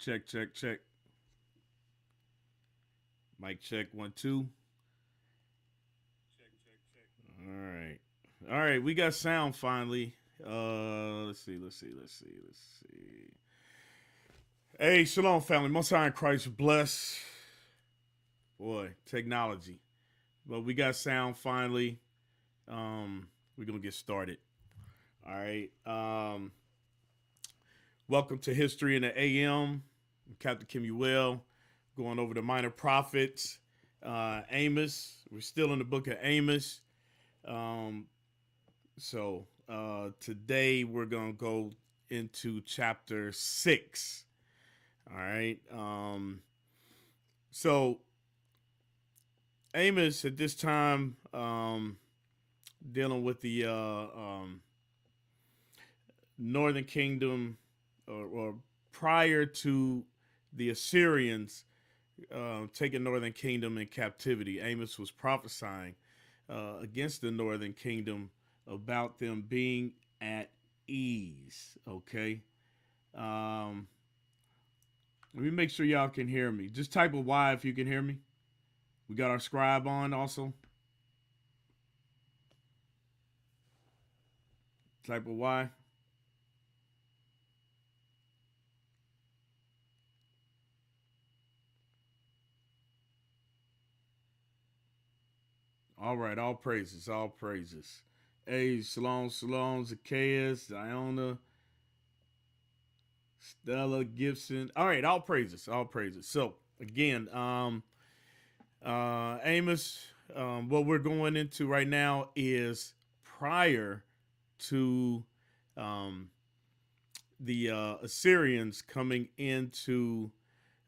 Check, check, check. Mic check, 1, 2. All right. All right, we got sound finally. Let's see. Hey, shalom, family. Most High in Christ bless. Boy, technology. But we got sound finally. We're gonna get started. All right. Welcome to History in the AM. I'm Captain Kimuel, going over the minor prophets. Amos. We're still in the book of Amos. So today we're gonna go into chapter 6. All right. So Amos at this time dealing with the northern kingdom, or prior to the Assyrians taking northern kingdom in captivity. Amos was prophesying against the northern kingdom about them being at ease. Okay. Let me make sure y'all can hear me. Just type a Y if you can hear me. We got our scribe on also. Type a Y. All right, all praises, all praises. Hey, shalom, Zacchaeus, Iona, Stella, Gibson. All right, all praises, all praises. So again, Amos, what we're going into right now is prior to the Assyrians coming into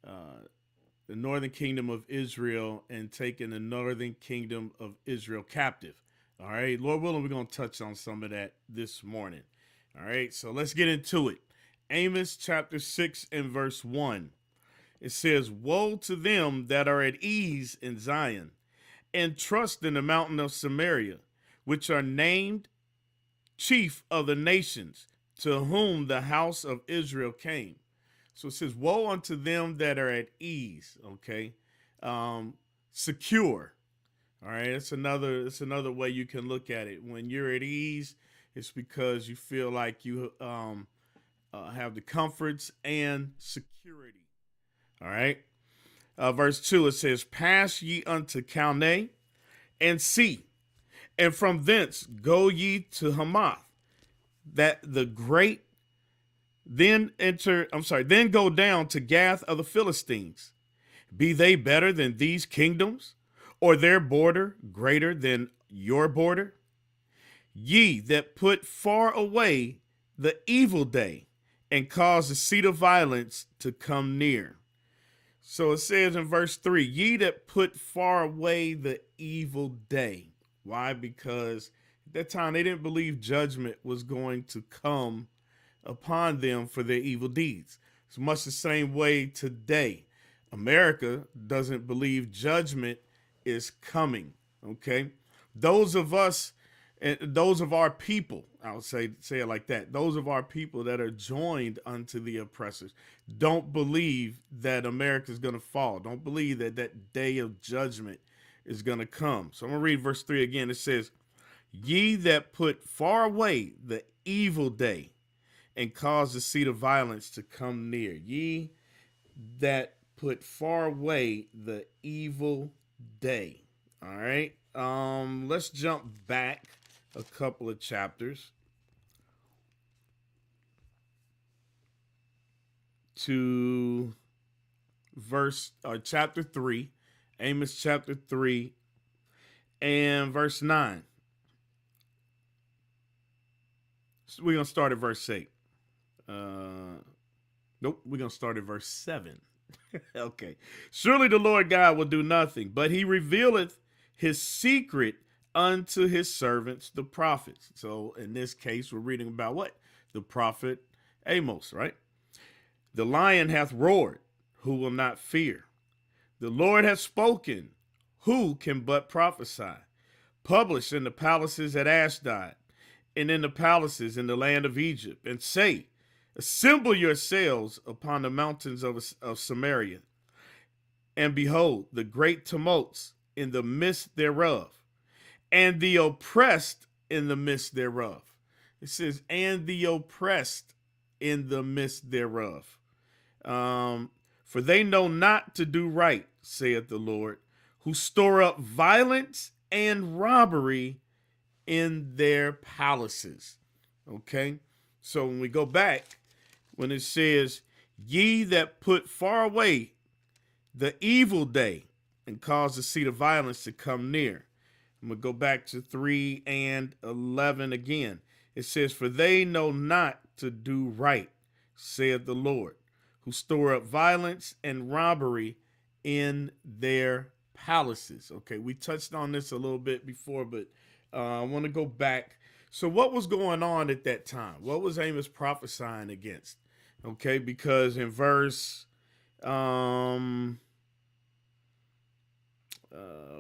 the northern kingdom of Israel and taking the northern kingdom of Israel captive. All right, Lord willing, we're going to touch on some of that this morning. All right, so let's get into it. Amos chapter 6 and verse 1. It says, "Woe to them that are at ease in Zion, and trust in the mountain of Samaria, which are named chief of the nations, to whom the house of Israel came." So it says, "Woe unto them that are at ease." Okay, secure. All right, it's another way you can look at it. When you're at ease, it's because you feel like you have the comforts and security. All right. Verse 2, it says, "Pass ye unto Calneh, and see, and from thence go ye to Hamath, that the great, then go down to Gath of the Philistines. Be they better than these kingdoms, or their border greater than your border? Ye that put far away the evil day, and cause the seat of violence to come near." So it says in verse 3, "Ye that put far away the evil day." Why? Because at that time they didn't believe judgment was going to come upon them for their evil deeds. It's much the same way today. America doesn't believe judgment is coming. Okay, those of us, and those of our people, I'll say it like that, those of our people that are joined unto the oppressors don't believe that America is going to fall, don't believe that that day of judgment is going to come. So I'm going to read verse 3 again. It says, "Ye that put far away the evil day, and cause the seat of violence to come near." Ye that put far away the evil day. All right. Let's jump back a couple of chapters to chapter 3, Amos chapter 3 and verse 9. So we're going to start at verse 8. Nope, we're going to start at verse 7. Okay. "Surely the Lord God will do nothing, but he revealeth his secret unto his servants, the prophets." So in this case, we're reading about what? The prophet Amos, right? "The lion hath roared, who will not fear? The Lord hath spoken, who can but prophesy? Publish in the palaces at Ashdod, and in the palaces in the land of Egypt, and say, Assemble yourselves upon the mountains of Samaria, and behold, the great tumults in the midst thereof, and the oppressed in the midst thereof. It says, and the oppressed in the midst thereof. For they know not to do right, saith the Lord, who store up violence and robbery in their palaces. Okay? So when we go back, when it says, ye that put far away the evil day and cause the seat of violence to come near. I'm going to go back to 3 and 11 again. It says, for they know not to do right, saith the Lord, who store up violence and robbery in their palaces. Okay, we touched on this a little bit before, but I want to go back. So what was going on at that time? What was Amos prophesying against? Okay, because in verse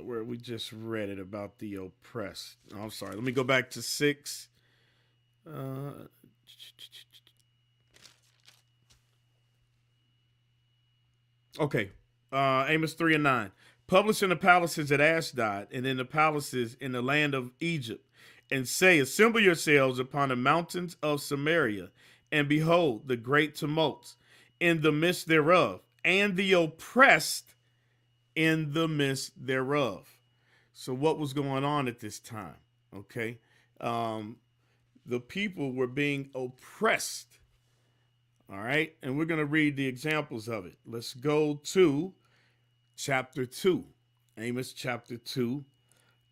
where we just read it about the oppressed. Oh, I'm sorry. Let me go back to 6. Okay. Amos 3 and 9. Publish in the palaces at Ashdod, and in the palaces in the land of Egypt, and say, assemble yourselves upon the mountains of Samaria, and behold the great tumults in the midst thereof, and the oppressed in the midst thereof. So what was going on at this time? Okay. The people were being oppressed. All right. And we're going to read the examples of it. Let's go to chapter 2, Amos chapter 2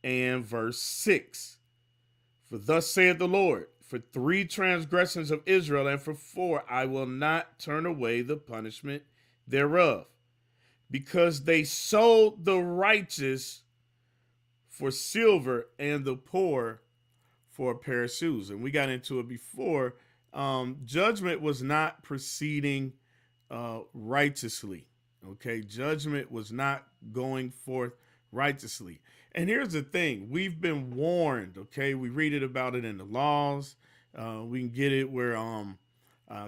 and verse 6. For thus saith the Lord, for 3 transgressions of Israel, and for 4 I will not turn away the punishment thereof, because they sold the righteous for silver and the poor for a pair of shoes. And we got into it before. Judgment was not proceeding righteously. Okay, judgment was not going forth righteously. And here's the thing: we've been warned. Okay, we read it about it in the laws. We can get it where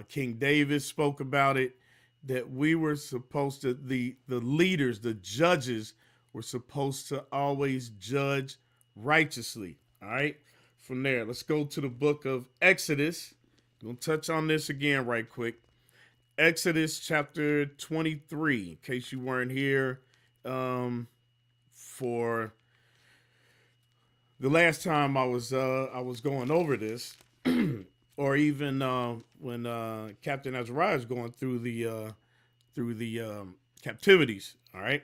King David spoke about it, that we were supposed to, the leaders, the judges, were supposed to always judge righteously. All right. From there, let's go to the book of Exodus. I'm going to touch on this again right quick. Exodus chapter 23, in case you weren't here for the last time I was going over this, or even when Captain Azariah is going through the captivities. All right.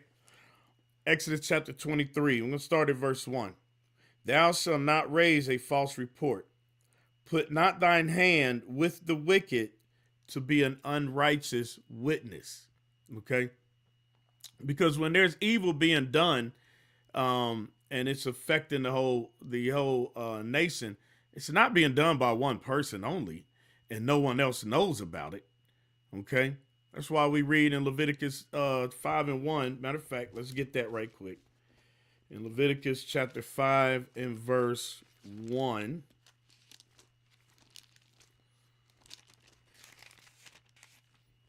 Exodus chapter 23. I'm going to start at verse 1. Thou shalt not raise a false report. Put not thine hand with the wicked to be an unrighteous witness. Okay? Because when there's evil being done, and it's affecting the whole nation, it's not being done by one person only, and no one else knows about it. Okay? That's why we read in Leviticus 5 and 1. Matter of fact, let's get that right quick. In Leviticus chapter 5 and verse 1.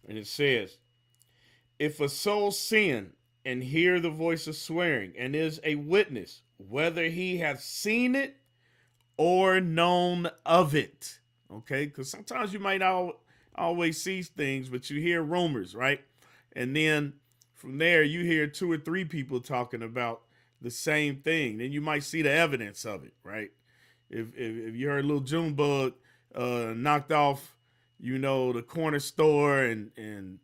And it says, if a soul sin and hear the voice of swearing, and is a witness, whether he hath seen it or known of it. Okay? Because sometimes you might always see things, but you hear rumors, right? And then from there, you hear 2 or 3 people talking about the same thing. Then you might see the evidence of it, right? If you heard little Junebug knocked off, the corner store, and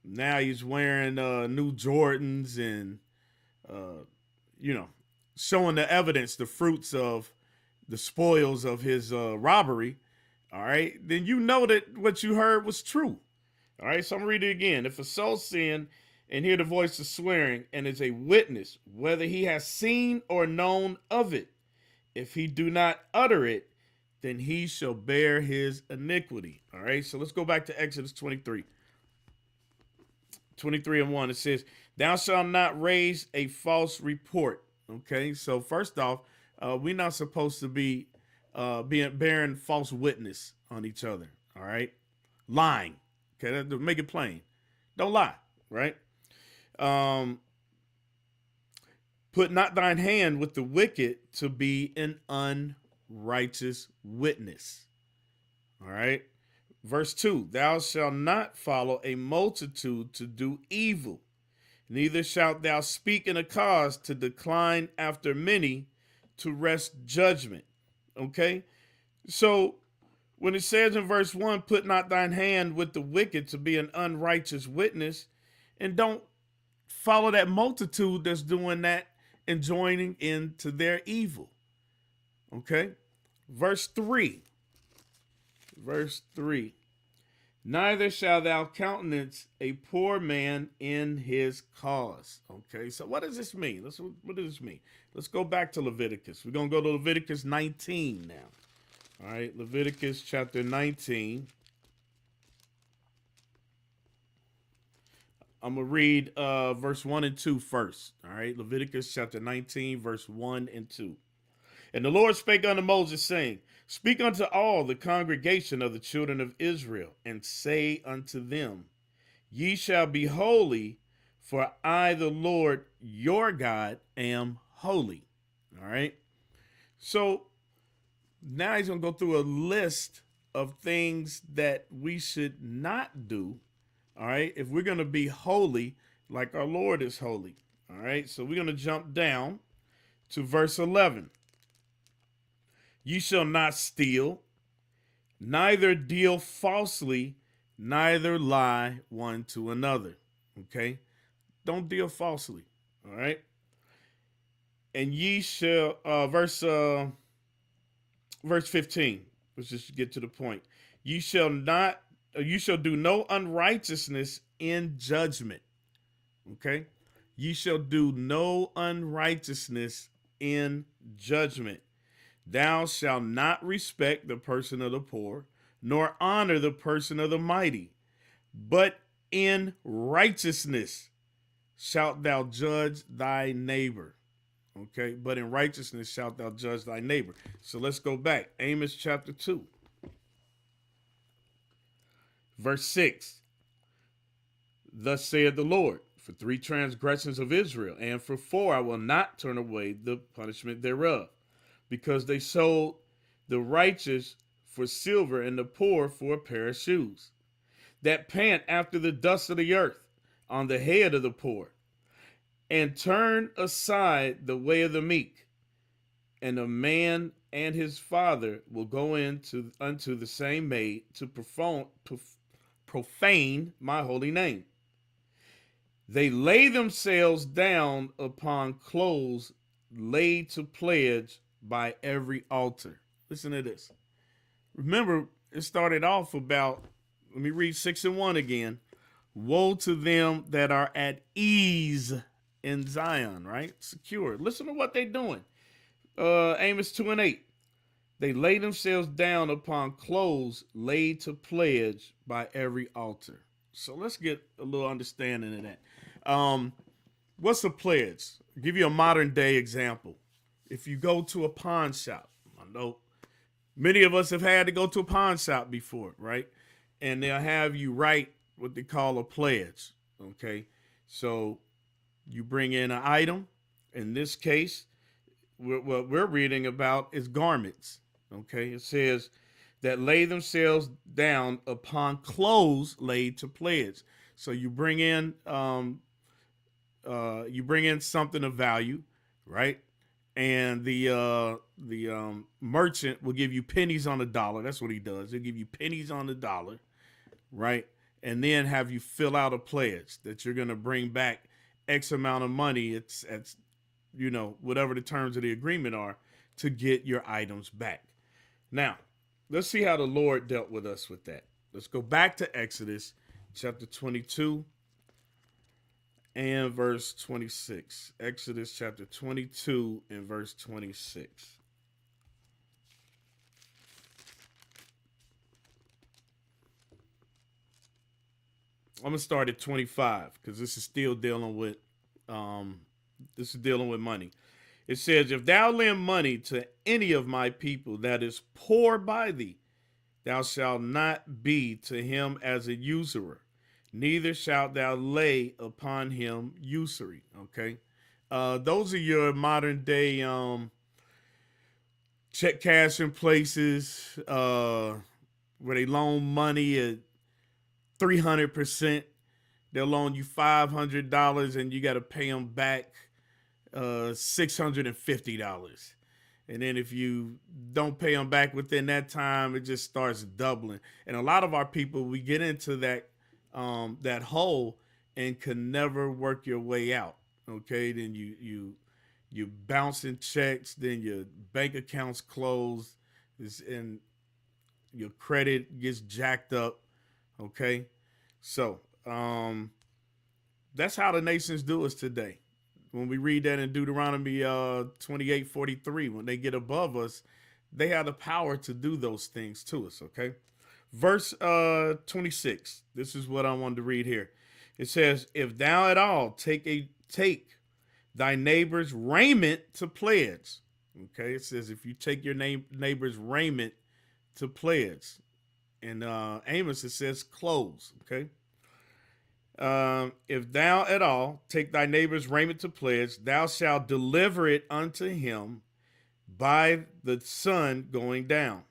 now he's wearing new Jordans, and showing the evidence, the fruits of the spoils of his robbery. All right, then you know that what you heard was true. All right, so I'm reading it again. If a soul sin and hear the voice of swearing, and is a witness, whether he has seen or known of it, if he do not utter it, then he shall bear his iniquity. All right, so let's go back to Exodus 23. 23 and 1, it says, thou shalt not raise a false report. Okay, so first off, we're not supposed to be bearing false witness on each other. All right. Lying. Okay. To make it plain. Don't lie. Right. Um, Put not thine hand with the wicked to be an unrighteous witness. All right. Verse 2, thou shalt not follow a multitude to do evil, neither shalt thou speak in a cause to decline after many to wrest judgment. Okay. So when it says in verse 1, put not thine hand with the wicked to be an unrighteous witness, and don't follow that multitude that's doing that and joining into their evil. Okay. Verse 3. Verse 3. Neither shalt thou countenance a poor man in his cause. Okay, so what does this mean? What does this mean? Let's go back to Leviticus. We're going to go to Leviticus 19 now. All right, Leviticus chapter 19. I'm going to read verse 1 and 2 first. All right, Leviticus chapter 19, verse 1 and 2. And the Lord spake unto Moses, saying, speak unto all the congregation of the children of Israel, and say unto them, ye shall be holy, for I, the Lord your God, am holy. All right. So now he's going to go through a list of things that we should not do. All right. If we're going to be holy, like our Lord is holy. All right. So we're going to jump down to verse 11. You shall not steal, neither deal falsely, neither lie one to another. Okay? Don't deal falsely. All right? And ye shall, verse 15, let's just get to the point. You shall do no unrighteousness in judgment. Okay? Ye shall do no unrighteousness in judgment. Thou shalt not respect the person of the poor, nor honor the person of the mighty, but in righteousness shalt thou judge thy neighbor. Okay, but in righteousness shalt thou judge thy neighbor. So let's go back. Amos chapter 2, verse 6. Thus saith the Lord, for 3 transgressions of Israel, and for 4 I will not turn away the punishment thereof, because they sold the righteous for silver and the poor for a pair of shoes, that pant after the dust of the earth on the head of the poor, and turn aside the way of the meek. And a man and his father will go unto the same maid to profane my holy name. They lay themselves down upon clothes laid to pledge by every altar. Listen to this. Remember, it started off about, let me read 6 and 1 again. Woe to them that are at ease in Zion, right? Secure. Listen to what they're doing. Amos 2 and 8. They lay themselves down upon clothes laid to pledge by every altar. So let's get a little understanding of that. What's a pledge? I'll give you a modern day example. If you go to a pawn shop, I know many of us have had to go to a pawn shop before, right? And they'll have you write what they call a pledge, okay? So you bring in an item. In this case, what we're reading about is garments, okay? It says that lay themselves down upon clothes laid to pledge. So you bring in something of value, right? And the merchant will give you pennies on the dollar. That's what he does. He'll give you pennies on the dollar, right? And then have you fill out a pledge that you're going to bring back X amount of money. It's whatever the terms of the agreement are to get your items back. Now, let's see how the Lord dealt with us with that. Let's go back to Exodus chapter 22 and verse 26. Exodus chapter 22 and verse 26. I'm gonna start at 25 because this is still dealing with money. It says, if thou lend money to any of my people that is poor by thee, Thou shalt not be to him as a usurer, neither shalt thou lay upon him usury. Okay. Those are your modern day check cashing places where they loan money at 300%. They'll loan you $500 and you got to pay them back $650. And then if you don't pay them back within that time, it just starts doubling. And a lot of our people, we get into that hole and can never work your way out. Okay, then you bouncing checks, then your bank accounts close, and your credit gets jacked up. Okay, so that's how the nations do us today. When we read that in Deuteronomy 28:43, when they get above us, they have the power to do those things to us. Okay, verse 26. This is what I wanted to read here. It says, "If thou at all take thy neighbor's raiment to pledge." Okay, it says if you take your neighbor's raiment to pledge. In Amos, it says clothes. Okay. If thou at all take thy neighbor's raiment to pledge, thou shalt deliver it unto him by the sun going down.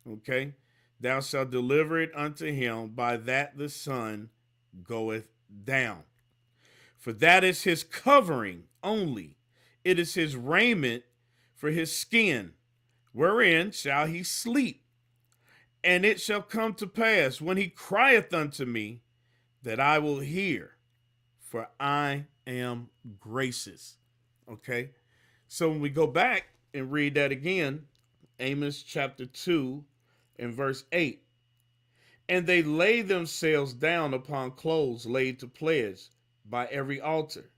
Okay. Thou shalt deliver it unto him by that the sun goeth down. For that is his covering only. It is his raiment for his skin, wherein shall he sleep. And it shall come to pass when he crieth unto me that I will hear, for I am gracious. Okay. So when we go back and read that again, Amos chapter 2 and verse 8. And they lay themselves down upon clothes laid to pledge by every altar,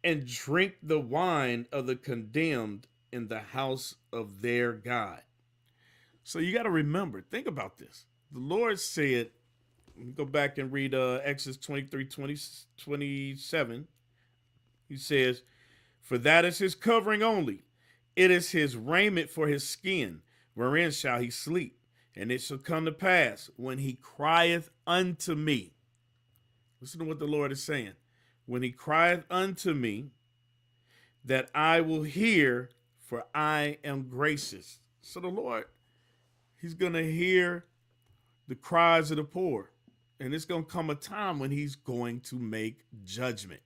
and drink the wine of the condemned in the house of their God. So you got to remember, think about this. The Lord said, go back and read Exodus 23:27. He says, for that is his covering only. It is his raiment for his skin, wherein shall he sleep. And it shall come to pass when he crieth unto me. Listen to what the Lord is saying. When he crieth unto me, that I will hear, for I am gracious. So the Lord, he's going to hear the cries of the poor. And it's going to come a time when he's going to make judgment.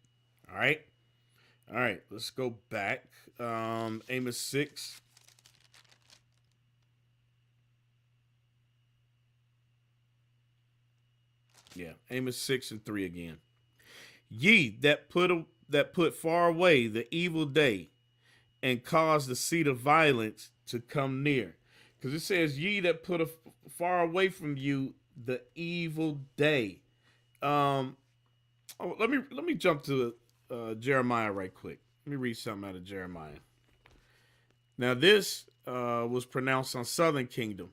All right. All right. Let's go back. Amos 6. Yeah. Amos 6 and 3 again. Ye that put far away the evil day and cause the seat of violence to come near. Because it says, ye that put far away from you the evil day. Let me jump to Jeremiah right quick. Let me read something out of Jeremiah. Now this was pronounced on Southern Kingdom.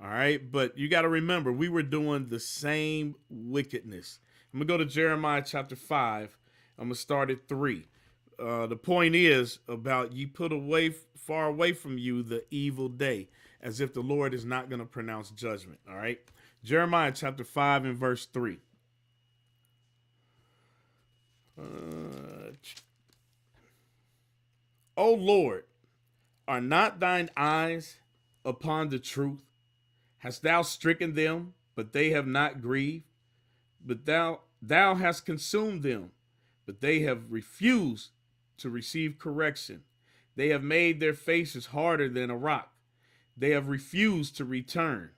All right, but you got to remember, we were doing the same wickedness. I'm going to go to Jeremiah chapter 5. I'm going to start at 3. The point is about ye put far away from you the evil day, as if the Lord is not going to pronounce judgment. All right. Jeremiah chapter 5 and verse 3. O Lord, are not thine eyes upon the truth? Hast thou stricken them, but they have not grieved? But thou hast consumed them, but they have refused to receive correction. They have made their faces harder than a rock. They have refused to return.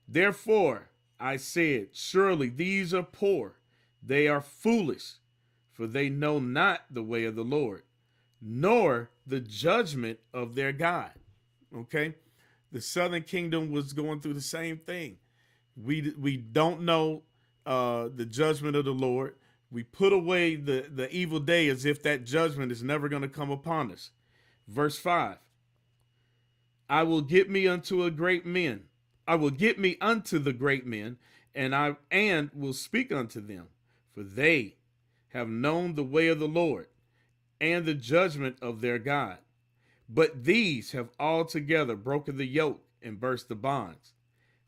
Therefore, I said, surely these are poor. They are foolish, for they know not the way of the Lord, nor the judgment of their God. Okay? The Southern Kingdom was going through the same thing. We don't know the judgment of the Lord. We put away the evil day as if that judgment is never going to come upon us. Verse 5. I will get me unto a great men. I will get me unto the great men, and will speak unto them, for they have known the way of the Lord and the judgment of their God. But these have altogether broken the yoke and burst the bonds.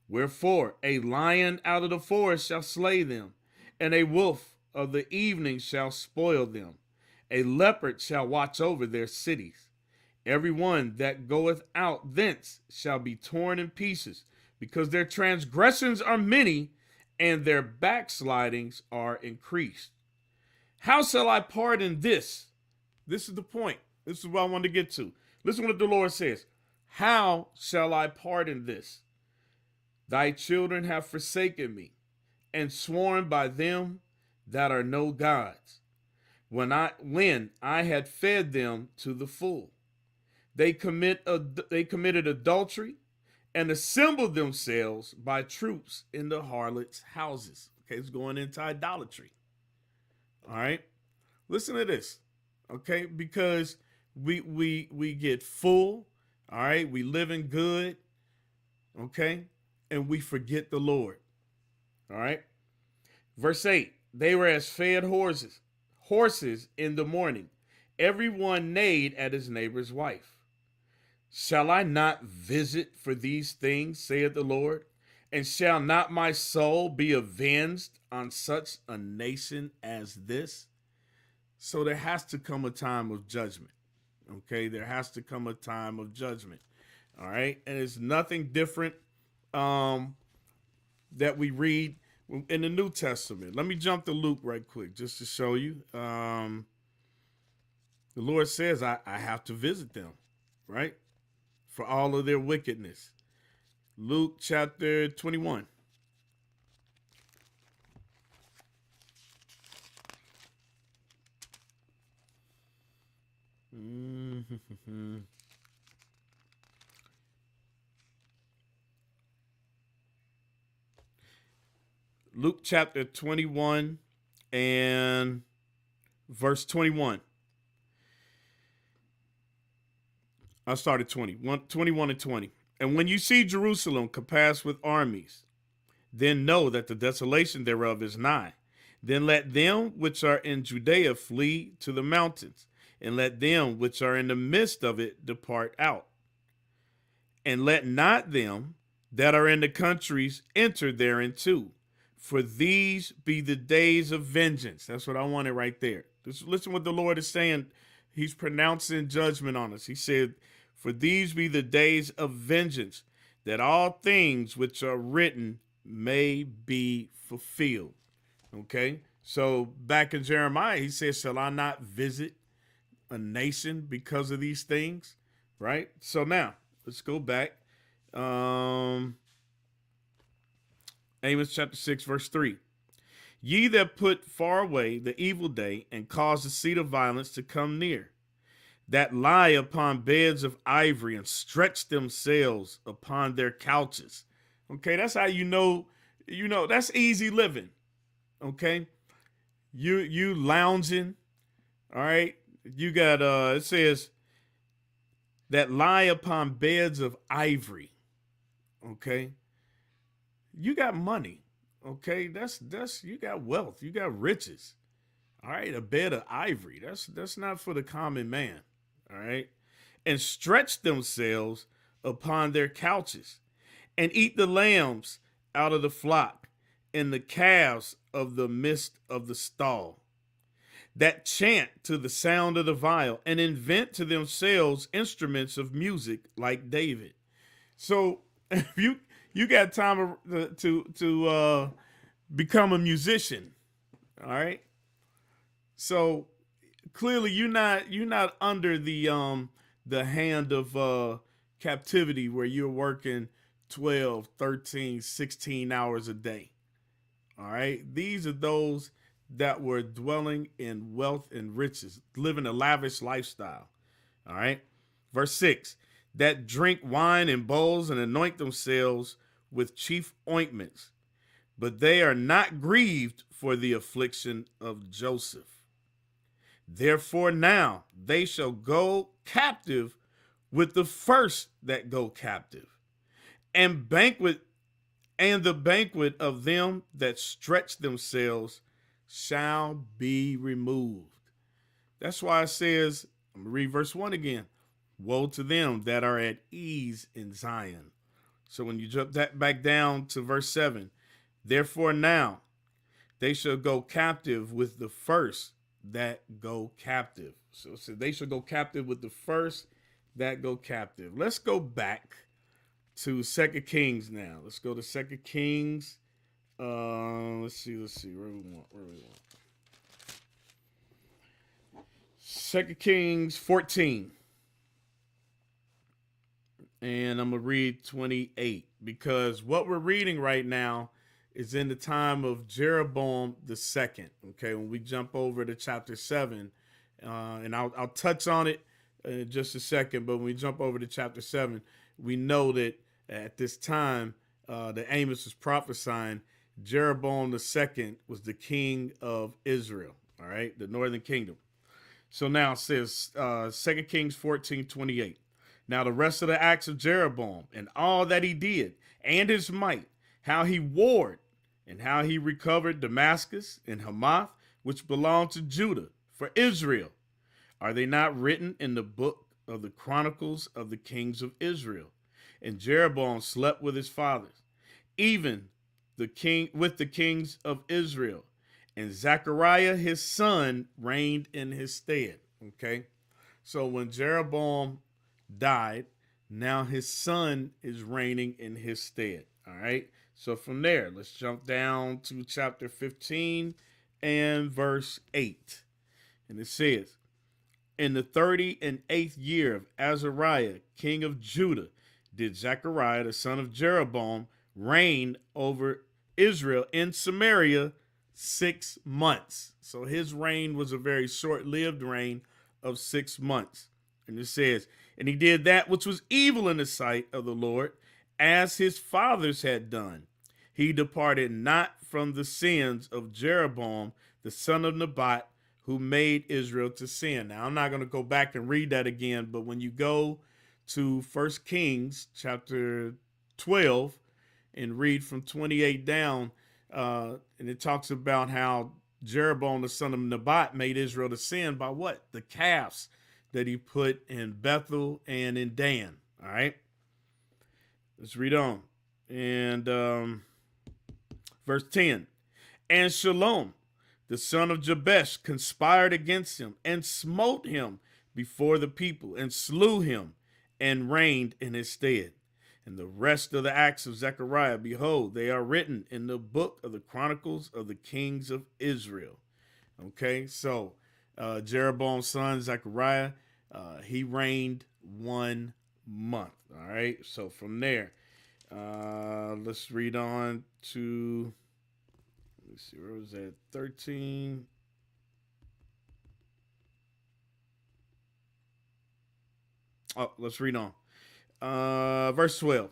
Wherefore a lion out of the forest shall slay them, and a wolf of the evening shall spoil them. A leopard shall watch over their cities. Every one that goeth out thence shall be torn in pieces, because their transgressions are many, and their backslidings are increased. How shall I pardon this? This is the point. This is what I want to get to. Listen to what the Lord says. How shall I pardon this? Thy children have forsaken me, and sworn by them that are no gods, when I had fed them to the full. They committed adultery and assembled themselves by troops in the harlots' houses. Okay, it's going into idolatry. All right, listen to this. Okay, because we get full. All right, we living good. Okay, and we forget the Lord. All right, verse 8. They were as fed horses in the morning. Everyone neighed at his neighbor's wife. Shall I not visit for these things, saith the Lord? And shall not my soul be avenged on such a nation as this? So there has to come a time of judgment. Okay, there has to come a time of judgment. All right, and it's nothing different that we read in the New Testament. Let me jump to Luke right quick just to show you. The Lord says, I have to visit them, right? For all of their wickedness. Luke chapter 21. Luke chapter 21 and verse 21. I started 21 and 20. And when you see Jerusalem compassed with armies, then know that the desolation thereof is nigh. Then let them which are in Judea flee to the mountains, and let them which are in the midst of it depart out. And let not them that are in the countries enter thereinto, for these be the days of vengeance. That's what I wanted right there. Just listen what the Lord is saying. He's pronouncing judgment on us. He said, for these be the days of vengeance, that all things which are written may be fulfilled. Okay, so back in Jeremiah, he says, shall I not visit a nation because of these things? Right? So now, let's go back. Amos chapter 6, verse 3. Ye that put far away the evil day and cause the seat of violence to come near, that lie upon beds of ivory and stretch themselves upon their couches. Okay, that's how you know that's easy living. Okay, you lounging. All right, you got it says that lie upon beds of ivory. Okay, you got money. Okay, that's you got wealth, you got riches. All right, a bed of ivory. That's not for the common man. All right, and stretch themselves upon their couches, and eat the lambs out of the flock, and the calves of the midst of the stall, that chant to the sound of the viol, and invent to themselves instruments of music like David. So if you got time to become a musician, all right. So clearly you're not under the hand of captivity where you're working 12, 13, 16 hours a day. All right. These are those that were dwelling in wealth and riches, living a lavish lifestyle. All right. Verse 6, that drink wine in bowls and anoint themselves with chief ointments, but they are not grieved for the affliction of Joseph. Therefore now they shall go captive with the first that go captive, and the banquet of them that stretch themselves shall be removed. That's why it says, I'm going to read verse 1 again. Woe to them that are at ease in Zion, So when you jump that back down to verse 7, therefore now they shall go captive with the first that go captive. So they shall go captive with the first that go captive. Let's go back to Second Kings now. Let's go to Second Kings. Let's see. Where we want? 2 Kings 14. And I'm going to read 28 because what we're reading right now is in the time of Jeroboam the second. Okay, when we jump over to chapter 7, and I'll touch on it in just a second, but when we jump over to chapter 7, we know that at this time that Amos was prophesying, Jeroboam the second was the king of Israel, all right, the northern kingdom. So now it says 2 Kings 14:28. Now the rest of the acts of Jeroboam and all that he did and his might, how he warred and how he recovered Damascus and Hamath, which belonged to Judah, for Israel. Are they not written in the book of the Chronicles of the kings of Israel? And Jeroboam slept with his fathers, even the king with the kings of Israel. And Zechariah his son reigned in his stead. Okay, so when Jeroboam died, now his son is reigning in his stead. All right, so from there, let's jump down to chapter 15 and verse 8. And it says, in the 38th year of Azariah, king of Judah, did Zechariah, the son of Jeroboam, reign over Israel in Samaria 6 months. So his reign was a very short-lived reign of 6 months. And it says, and he did that which was evil in the sight of the Lord, as his fathers had done. He departed not from the sins of Jeroboam, the son of Nebat, who made Israel to sin. Now, I'm not going to go back and read that again, but when you go to 1 Kings chapter 12 and read from 28 down, and it talks about how Jeroboam, the son of Nebat, made Israel to sin by what? The calves that he put in Bethel and in Dan. All right. Let's read on. And verse 10. And Shalom, the son of Jabesh, conspired against him and smote him before the people and slew him and reigned in his stead. And the rest of the acts of Zechariah, behold, they are written in the book of the Chronicles of the kings of Israel. Okay, so Jeroboam's son, Zechariah, he reigned 1 month. All right, so from there, let's read on to, let me see, where was that? 13. Oh, let's read on. Verse 12.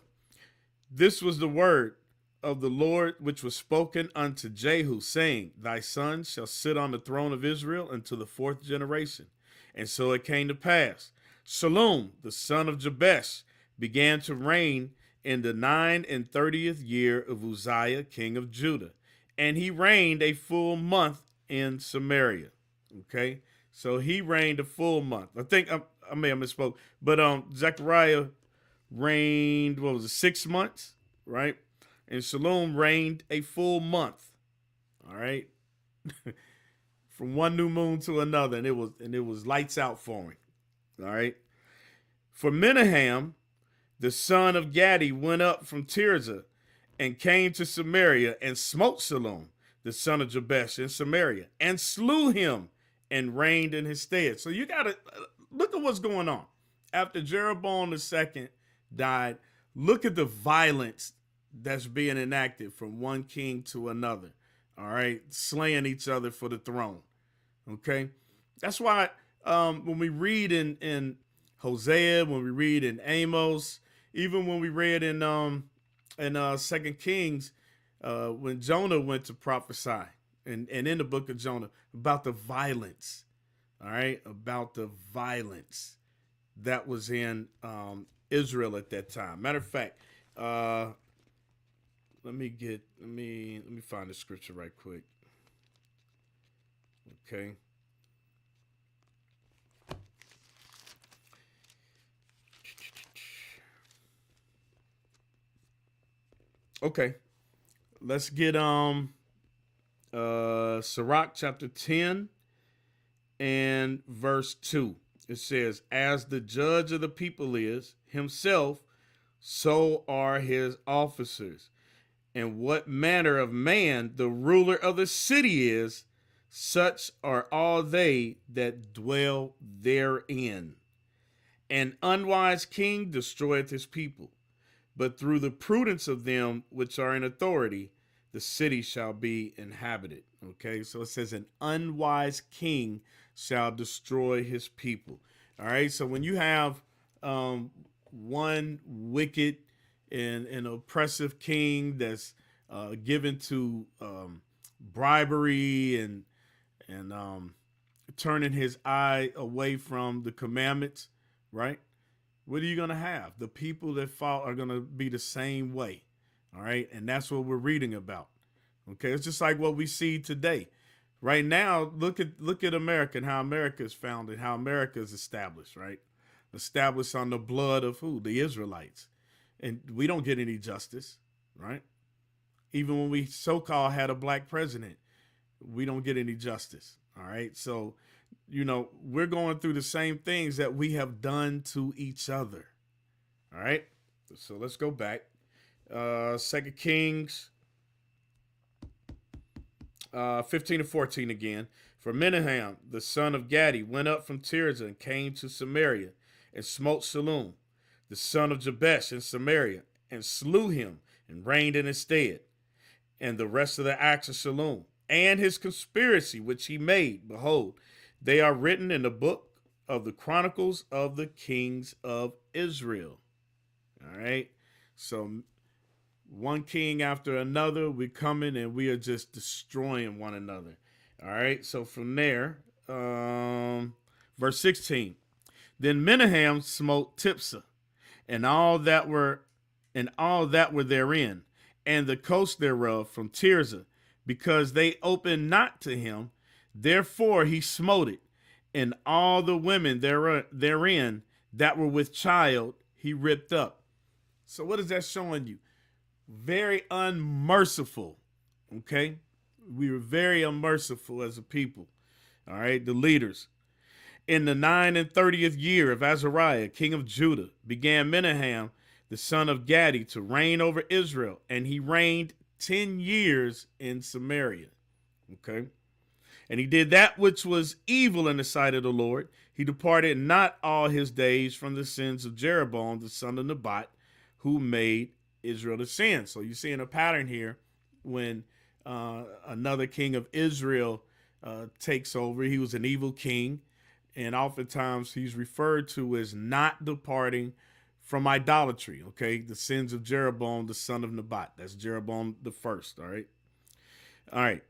This was the word of the Lord which was spoken unto Jehu, saying, thy son shall sit on the throne of Israel unto the 4th generation. And so it came to pass. Shalom, the son of Jabesh, began to reign in the 39th year of Uzziah, king of Judah. And he reigned a full month in Samaria. Okay, so he reigned a full month. I think I may have misspoke, but Zechariah reigned, what was it, 6 months, right? And Shalom reigned a full month. All right. From one new moon to another, and it was lights out for him. All right. For Menahem, the son of Gadi, went up from Tirzah and came to Samaria and smote Shalom, the son of Jabesh, in Samaria, and slew him and reigned in his stead. So you got to look at what's going on. After Jeroboam II died, look at the violence that's being enacted from one king to another. All right, slaying each other for the throne. Okay, that's why when we read in Hosea, when we read in Amos, even when we read in 2 Kings, when Jonah went to prophesy, and in the book of Jonah, about the violence, all right, about the violence that was in Israel at that time. Matter of fact, let me find the scripture right quick. Okay. Okay, let's get Sirach chapter 10 and verse 2. It says, "As the judge of the people is himself, so are his officers. And what manner of man the ruler of the city is, such are all they that dwell therein. An unwise king destroyeth his people, but through the prudence of them which are in authority, the city shall be inhabited." Okay, so it says, "An unwise king shall destroy his people." All right, so when you have one wicked and an oppressive king that's given to bribery and turning his eye away from the commandments, right? What are you going to have? The people that fall are going to be the same way. All right. And that's what we're reading about. Okay. It's just like what we see today. Right now, look at America and how America is founded, how America is established, right? Established on the blood of who? The Israelites. And we don't get any justice, right? Even when we so-called had a black president, we don't get any justice. All right. So, we're going through the same things that we have done to each other. All right. So let's go back. Second Kings 15 and 14 again. "For Menahem, the son of Gadi, went up from Tirzah and came to Samaria and smote Shallum, the son of Jabesh in Samaria, and slew him and reigned in his stead. And the rest of the acts of Shallum and his conspiracy which he made, behold, they are written in the book of the Chronicles of the Kings of Israel." All right. So one king after another, we come in and we are just destroying one another. All right. So from there, verse 16. "Then Menahem smote Tipsah and all that were therein, and the coast thereof from Tirzah, because they opened not to him. Therefore he smote it, and all the women therein that were with child he ripped up." So what is that showing you? Very unmerciful. Okay, we were very unmerciful as a people. All right, the leaders. "In the 39th year of Azariah, king of Judah, began Menahem, the son of Gadi, to reign over Israel, and he reigned 10 years in Samaria." Okay. "And he did that which was evil in the sight of the Lord. He departed not all his days from the sins of Jeroboam, the son of Nebat, who made Israel to sin." So you're seeing a pattern here when another king of Israel takes over. He was an evil king, and oftentimes he's referred to as not departing from idolatry. Okay, the sins of Jeroboam, the son of Nebat. That's Jeroboam the first. All right. All right.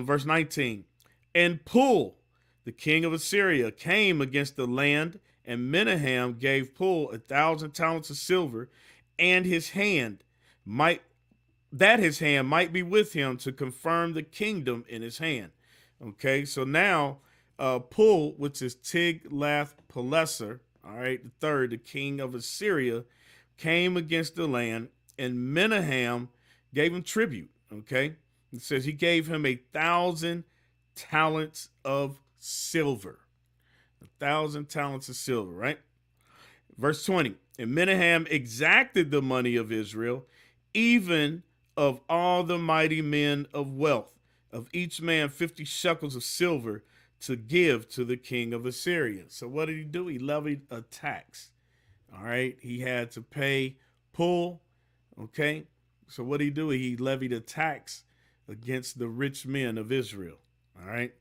Verse 19. "And Pul, the king of Assyria, came against the land, and Menahem gave Pul 1,000 talents of silver, and his hand might be with him to confirm the kingdom in his hand." Okay, so now Pul, which is Tiglath-Pileser, all right, the third, the king of Assyria, came against the land, and Menahem gave him tribute. Okay, it says he gave him 1,000 talents of silver. 1,000 talents of silver, right? Verse 20. "And Menahem exacted the money of Israel, even of all the mighty men of wealth, of each man 50 shekels of silver, to give to the king of Assyria." So what did he do? He levied a tax. All right. He had to pay Pul. Okay. So what did he do? He levied a tax against the rich men of Israel. All right.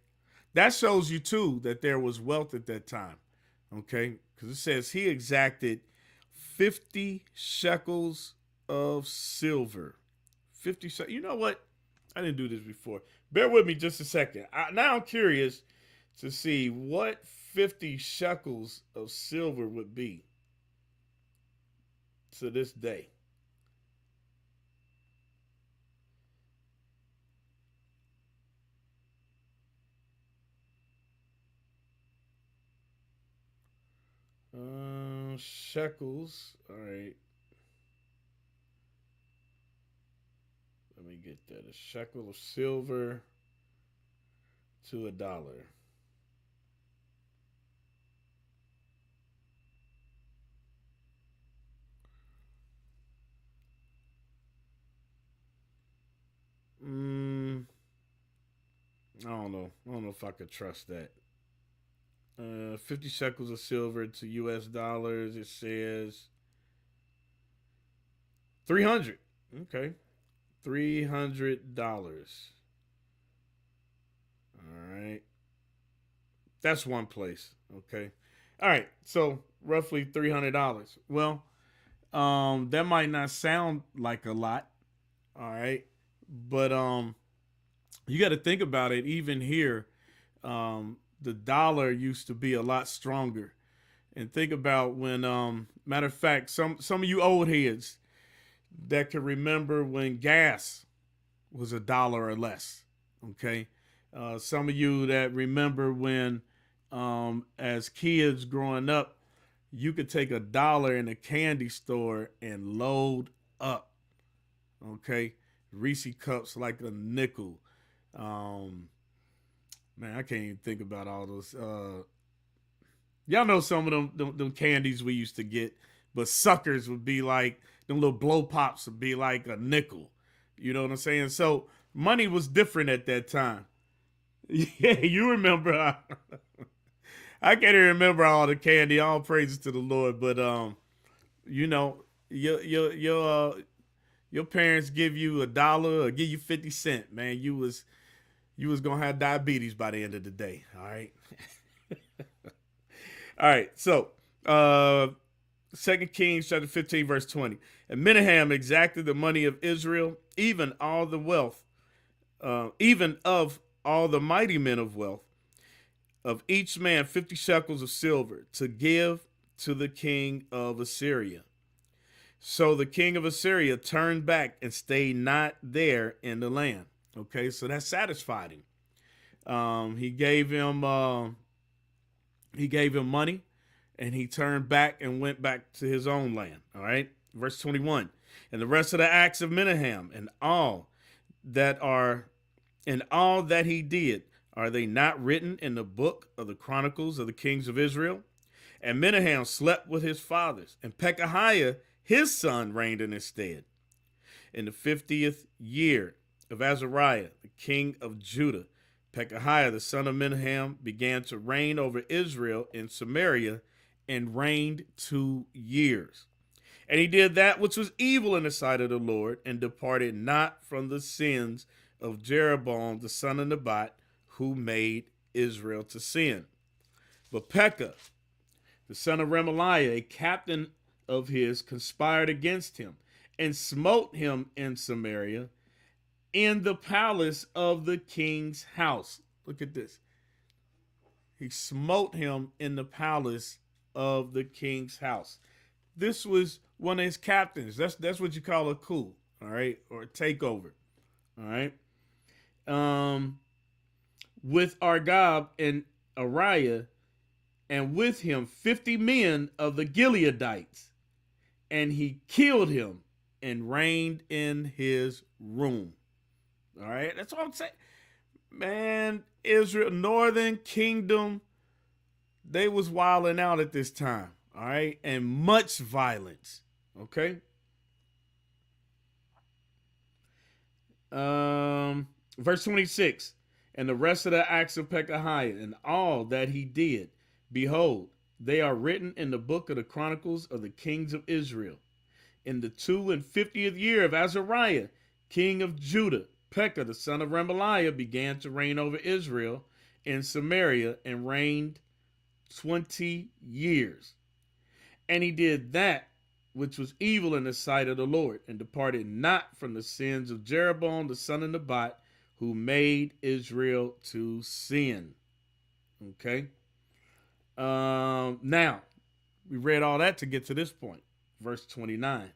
That shows you too that there was wealth at that time. Okay. Because it says he exacted 50 shekels of silver. 50 shekels. You know what? I didn't do this before. Bear with me just a second. Now I'm curious to see what 50 shekels of silver would be to this day. Shekels. All right. Let me get that. A shekel of silver to $1. Mm, I don't know. I don't know if I could trust that. 50 shekels of silver to US dollars. It says 300. Okay. $300. All right. That's one place. Okay. All right. So roughly $300. Well, that might not sound like a lot. All right. But you got to think about it. Even here, the dollar used to be a lot stronger. And think about when, matter of fact, some of you old heads that can remember when gas was $1 or less. Okay, some of you that remember when, as kids growing up, you could take $1 in a candy store and load up. Okay, Reese cups like a nickel. Um, Man, I can't even think about all those. Y'all know some of them candies we used to get, but suckers would be like them little blow pops would be like a nickel. You know what I'm saying? So money was different at that time. Yeah, you remember. I can't even remember all the candy. All praises to the Lord, but you know, your parents give you $1 or give you 50 cents, man. You was gonna have diabetes by the end of the day. All right. All right. So, 2 Kings chapter 15, verse 20. And Menahem exacted the money of Israel, even all the wealth, even of all the mighty men of wealth, of each man 50 shekels of silver, to give to the king of Assyria. So the king of Assyria turned back and stayed not there in the land. Okay, so that satisfied him. He gave him money, and he turned back and went back to his own land. All right, verse 21. And the rest of the acts of Menahem and all that he did, are they not written in the book of the Chronicles of the kings of Israel? And Menahem slept with his fathers, and Pekahiah his son reigned in his stead. In the 50th year of Azariah, the king of Judah, Pekahiah the son of Menahem began to reign over Israel in Samaria, and reigned 2 years. And he did that which was evil in the sight of the Lord, and departed not from the sins of Jeroboam the son of Nebat, who made Israel to sin. But Pekah, the son of Remaliah, a captain of his, conspired against him, and smote him in Samaria, in the palace of the king's house. Look at this. He smote him in the palace of the king's house. This was one of his captains. That's what you call a coup, all right, or a takeover, all right. With Argob and Ariah, and with him 50 men of the Gileadites, and he killed him and reigned in his room. All right, that's what I'm saying. Man, Israel, Northern Kingdom, they was wilding out at this time. All right, and much violence. Okay. Verse 26. And the rest of the acts of Pekahiah and all that he did, behold, they are written in the book of the Chronicles of the kings of Israel. In the 52nd year of Azariah, king of Judah, Pekah the son of Remaliah began to reign over Israel in Samaria, and reigned 20 years. And he did that which was evil in the sight of the Lord, and departed not from the sins of Jeroboam the son of Nebat, who made Israel to sin. Okay. Now, we read all that to get to this point. Verse 29.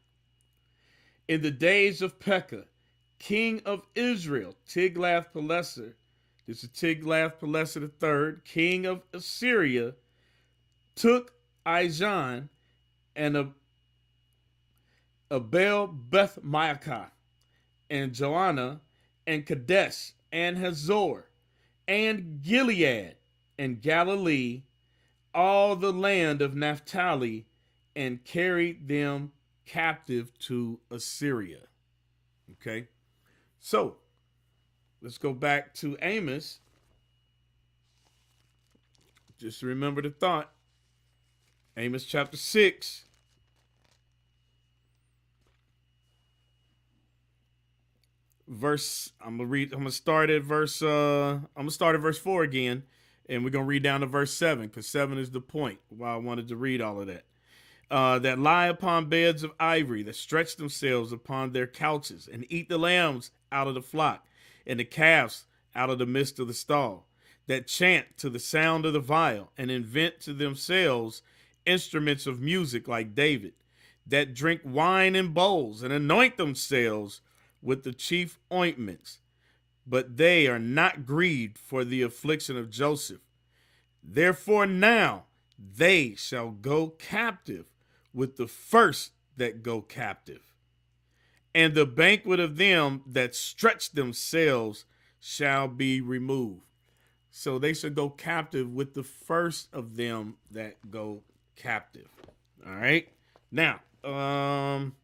In the days of Pekah, king of Israel, Tiglath-Pileser, this is Tiglath-Pileser III, king of Assyria, took Ijon and Abel Beth-Maacah and Joanna, and Kadesh, and Hazor, and Gilead, and Galilee, all the land of Naphtali, and carried them captive to Assyria. Okay, so let's go back to Amos. Just remember the thought. Amos chapter 6. I'm gonna start at verse 4 again, and we're gonna read down to verse 7, because 7 is the point why I wanted to read all of that. That lie upon beds of ivory, that stretch themselves upon their couches, and eat the lambs out of the flock, and the calves out of the midst of the stall, that chant to the sound of the viol, and invent to themselves instruments of music like David, that drink wine in bowls, and anoint themselves with the chief ointments, but they are not grieved for the affliction of Joseph. Therefore now they shall go captive with the first that go captive, and the banquet of them that stretch themselves shall be removed. So they shall go captive with the first of them that go captive. All right. Now, I'm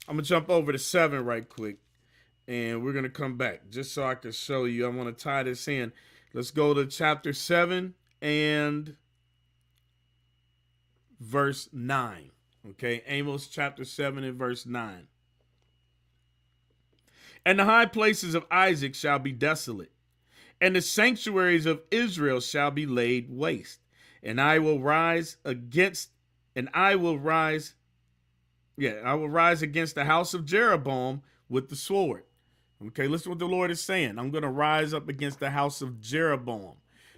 gonna jump over to 7 right quick, and we're gonna come back just so I can show you. I want to tie this in. Let's go to chapter 7 and verse 9. Okay, Amos chapter 7 and verse 9. And the high places of Isaac shall be desolate, and the sanctuaries of Israel shall be laid waste. And I will rise against the house of Jeroboam with the sword. Okay, listen to what the Lord is saying. I'm going to rise up against the house of Jeroboam.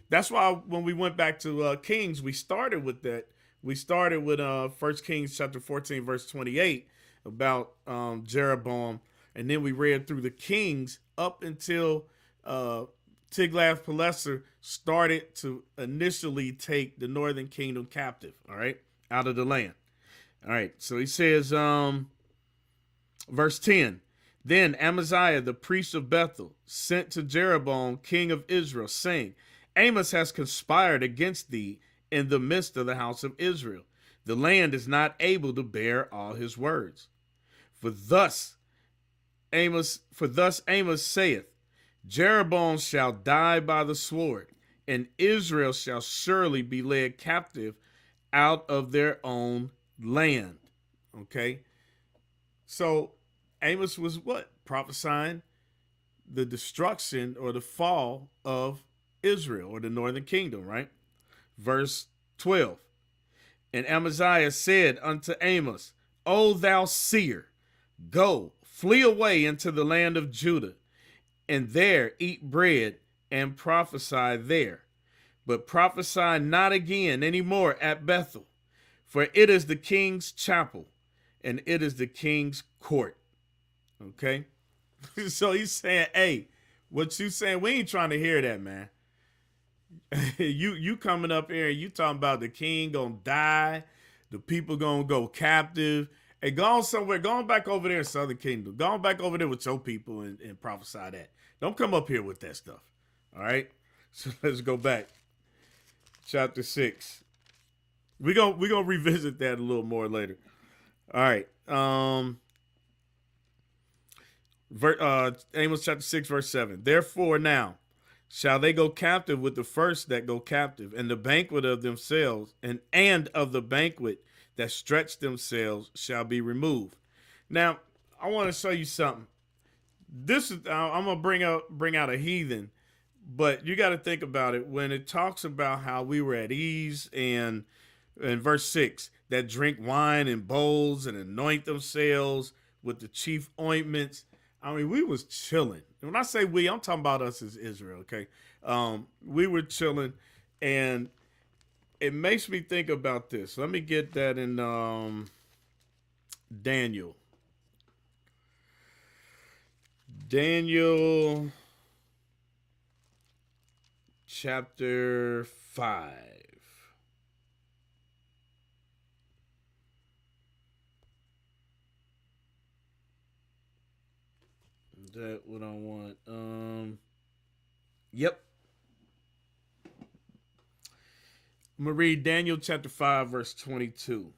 That's why when we went back to Kings, we started with that. We started with 1 Kings chapter 14, verse 28 about Jeroboam. And then we read through the Kings up until Tiglath-Pileser started to initially take the northern kingdom captive, all right, out of the land. All right, so he says, verse 10, then Amaziah, the priest of Bethel, sent to Jeroboam, king of Israel, saying, Amos has conspired against thee in the midst of the house of Israel. The land is not able to bear all his words. For thus Amos saith, Jeroboam shall die by the sword, and Israel shall surely be led captive out of their own land. Okay, so Amos was what? Prophesying the destruction or the fall of Israel or the northern kingdom, right? Verse 12. And Amaziah said unto Amos, O thou seer, go, flee away into the land of Judah, and there eat bread and prophesy there. But prophesy not again any more at Bethel, for it is the king's chapel, and it is the king's court. Okay? So he's saying, hey, what you saying, we ain't trying to hear that, man. you coming up here and you talking about the king gonna die, the people gonna go captive. Hey, go on somewhere, go on back over there in Southern Kingdom. Go on back over there with your people and prophesy that. Don't come up here with that stuff. All right? So let's go back. Chapter 6. We're gonna revisit that a little more later. All right. Amos chapter 6, verse 7. Therefore now shall they go captive with the first that go captive, and the banquet of themselves, and of the banquet that stretch themselves shall be removed. Now, I want to show you something. This is I'm gonna bring out a heathen, but you got to think about it when it talks about how we were at ease, and in verse 6, that drink wine in bowls and anoint themselves with the chief ointments. I mean, we was chilling. When I say we, I'm talking about us as Israel, okay? We were chilling, and it makes me think about this. Let me get that in Daniel. Daniel chapter 5. Is that what I want? Yep. I'm gonna read Daniel chapter 5, verse 22.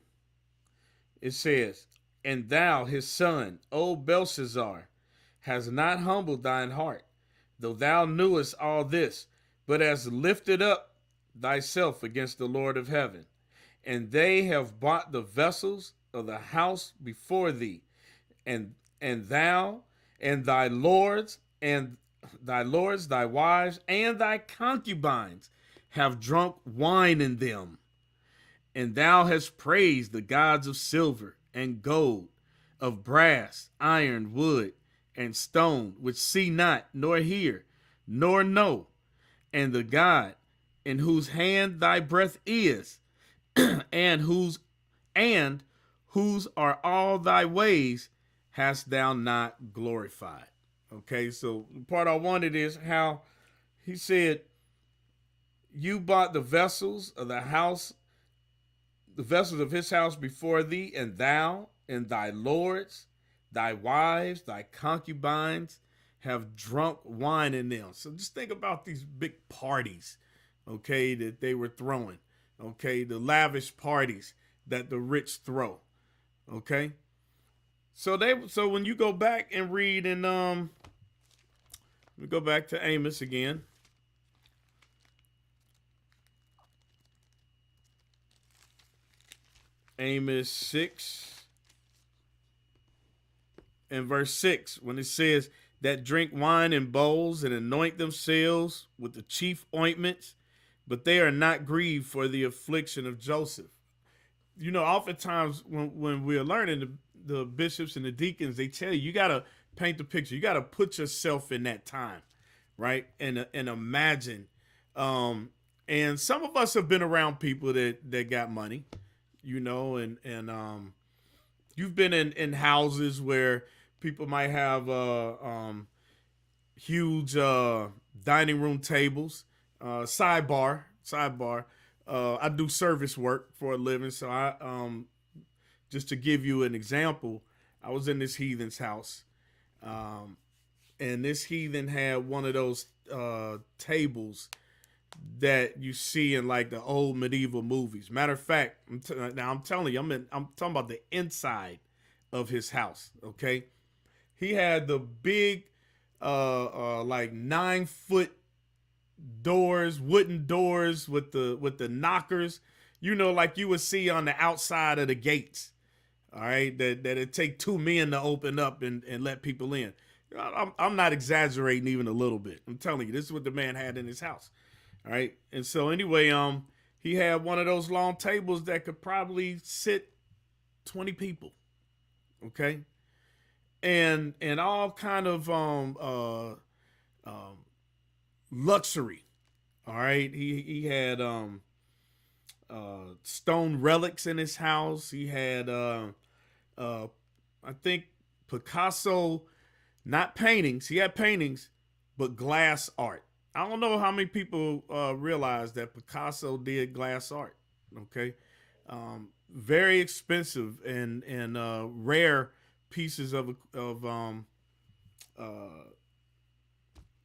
It says, "And thou, his son, O Belshazzar, has not humbled thine heart, though thou knewest all this, but hast lifted up thyself against the Lord of heaven. And they have bought the vessels of the house before thee, and thou and thy lords, thy wives, and thy concubines have drunk wine in them. And thou hast praised the gods of silver and gold, of brass, iron, wood, and stone, which see not, nor hear, nor know, and the God in whose hand thy breath is, and whose are all thy ways, hast thou not glorified." Okay, so the part I wanted is how he said, "You bought the vessels of the house, the vessels of his house before thee, and thou and thy lords, thy wives, thy concubines have drunk wine in them." So just think about these big parties, okay, that they were throwing, okay, the lavish parties that the rich throw, okay. So when you go back and read and we go back to Amos again. Amos 6 and verse 6, when it says, "That drink wine in bowls and anoint themselves with the chief ointments, but they are not grieved for the affliction of Joseph." You know, oftentimes when we're learning, the bishops and the deacons, they tell you got to paint the picture. You got to put yourself in that time, right? And imagine. And some of us have been around people that got money, you know, and you've been in houses where people might have huge dining room tables. Sidebar. I do service work for a living, so I just to give you an example, I was in this heathen's house, um, and this heathen had one of those tables that you see in like the old medieval movies. Matter of fact, now I'm telling you, I'm talking about the inside of his house. Okay, he had the big, like 9 foot doors, wooden doors with the knockers. You know, like you would see on the outside of the gates. All right, that it take 2 men to open up and let people in. I'm not exaggerating even a little bit. I'm telling you, this is what the man had in his house. All right, and so anyway, he had one of those long tables that could probably sit 20 people. Okay, and all kind of um luxury. All right, he had stone relics in his house. He had uh, I think Picasso, not paintings. He had paintings, but glass art. I don't know how many people realize that Picasso did glass art. Okay, very expensive and rare pieces of uh,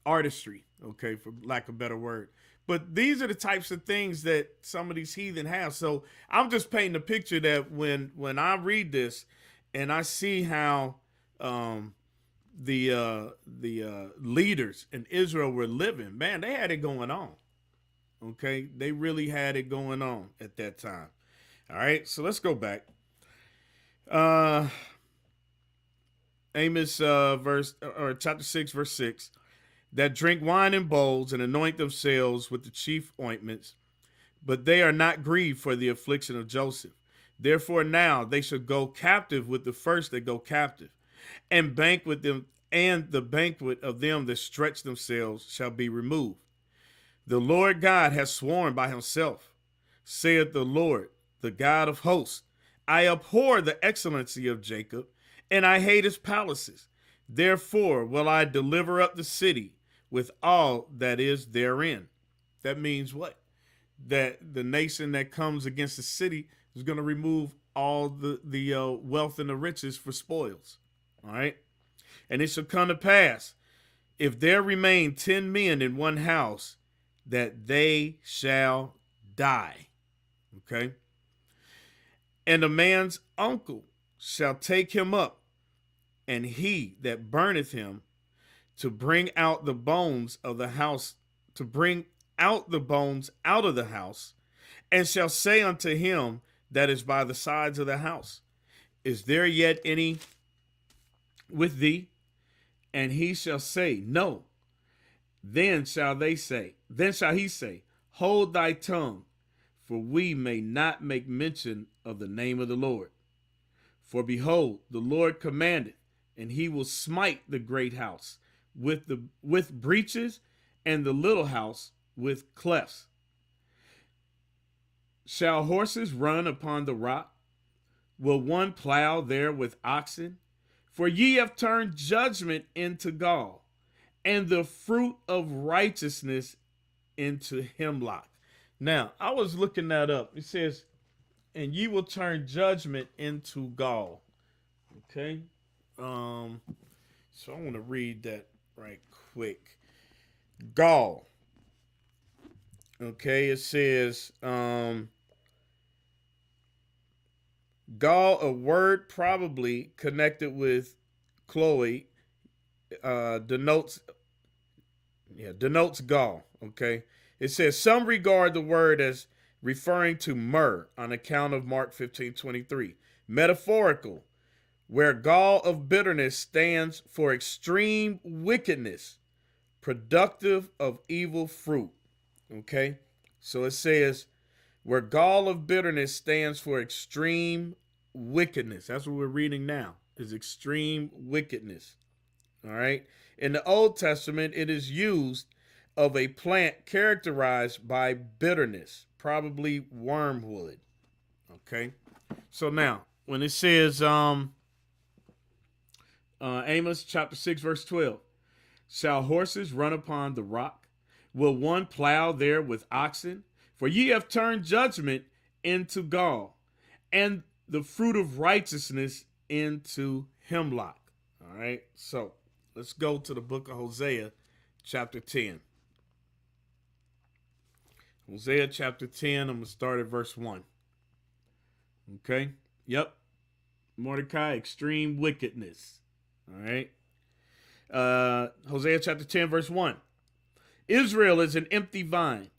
artistry. Okay, for lack of a better word. But these are the types of things that some of these heathen have. So I'm just painting a picture that when I read this and I see how um, the leaders in Israel were living, man, they had it going on. Okay, they really had it going on at that time. All right, so let's go back. Uh, Amos verse or chapter 6, verse 6. "That drink wine in bowls and anoint themselves with the chief ointments, but they are not grieved for the affliction of Joseph. Therefore now they shall go captive with the first that go captive, and banquet them, and the banquet of them that stretch themselves shall be removed. The Lord God has sworn by himself, saith the Lord, the God of hosts, I abhor the excellency of Jacob, and I hate his palaces. Therefore will I deliver up the city with all that is therein." That means what? That the nation that comes against the city is going to remove all the wealth and the riches for spoils. All right. And it shall come to pass, if there remain 10 men in one house, that they shall die. Okay. And a man's uncle shall take him up, and he that burneth him, to bring out the bones of the house, to bring out the bones out of the house, and shall say unto him that is by the sides of the house, is there yet any with thee? And he shall say, no. Then shall he say, hold thy tongue, for we may not make mention of the name of the Lord. For behold, the Lord commandeth, and he will smite the great house with breaches, and the little house with clefts. Shall horses run upon the rock? Will one plow there with oxen? For ye have turned judgment into gall, and the fruit of righteousness into hemlock. Now, I was looking that up. It says, and ye will turn judgment into gall. Okay. So I want to read that right quick. Gall. Okay, it says, gall, a word probably connected with Chloe, denotes gall. Okay. It says some regard the word as referring to myrrh on account of Mark 15:23. Metaphorical, where gall of bitterness stands for extreme wickedness, productive of evil fruit. Okay. So it says where gall of bitterness stands for extreme wickedness. That's what we're reading now, is extreme wickedness. All right. In the Old Testament, it is used of a plant characterized by bitterness, probably wormwood. Okay. So now, when it says Amos chapter 6, verse 12, shall horses run upon the rock? Will one plow there with oxen? For ye have turned judgment into gall, and the fruit of righteousness into hemlock. All right. So let's go to the book of Hosea, chapter 10. Hosea chapter 10, I'm going to start at verse 1. Okay. Yep. Mordecai, extreme wickedness. All right. Hosea chapter 10, verse 1. Israel is an empty vine.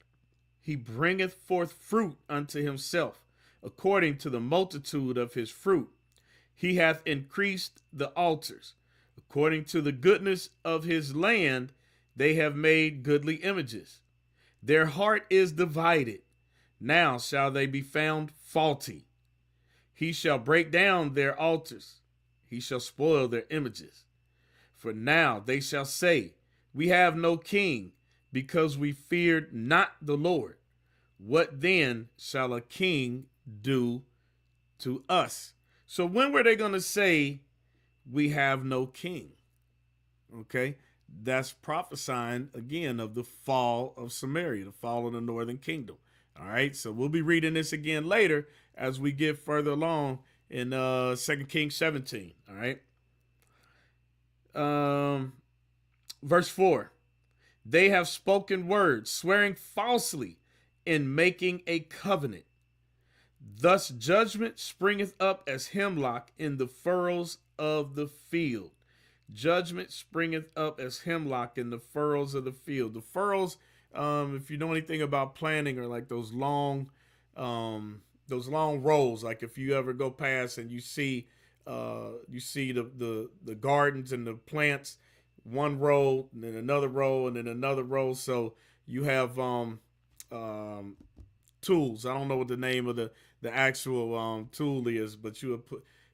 He bringeth forth fruit unto himself, according to the multitude of his fruit. He hath increased the altars. According to the goodness of his land, they have made goodly images. Their heart is divided. Now shall they be found faulty. He shall break down their altars. He shall spoil their images. For now they shall say, we have no king, because we feared not the Lord. What then shall a king do to us? So when were they going to say, we have no king? Okay. That's prophesying again of the fall of Samaria, the fall of the northern kingdom. All right. So we'll be reading this again later as we get further along in 2 Kings 17. All right. Verse 4. They have spoken words, swearing falsely in making a covenant. Thus judgment springeth up as hemlock in the furrows of the field. Judgment springeth up as hemlock in the furrows of the field. The furrows, if you know anything about planting, are like those long rows. Like if you ever go past and you see the gardens and the plants, one row and then another row and then another row. So you have tools. I don't know what the name of the actual tool is, but you would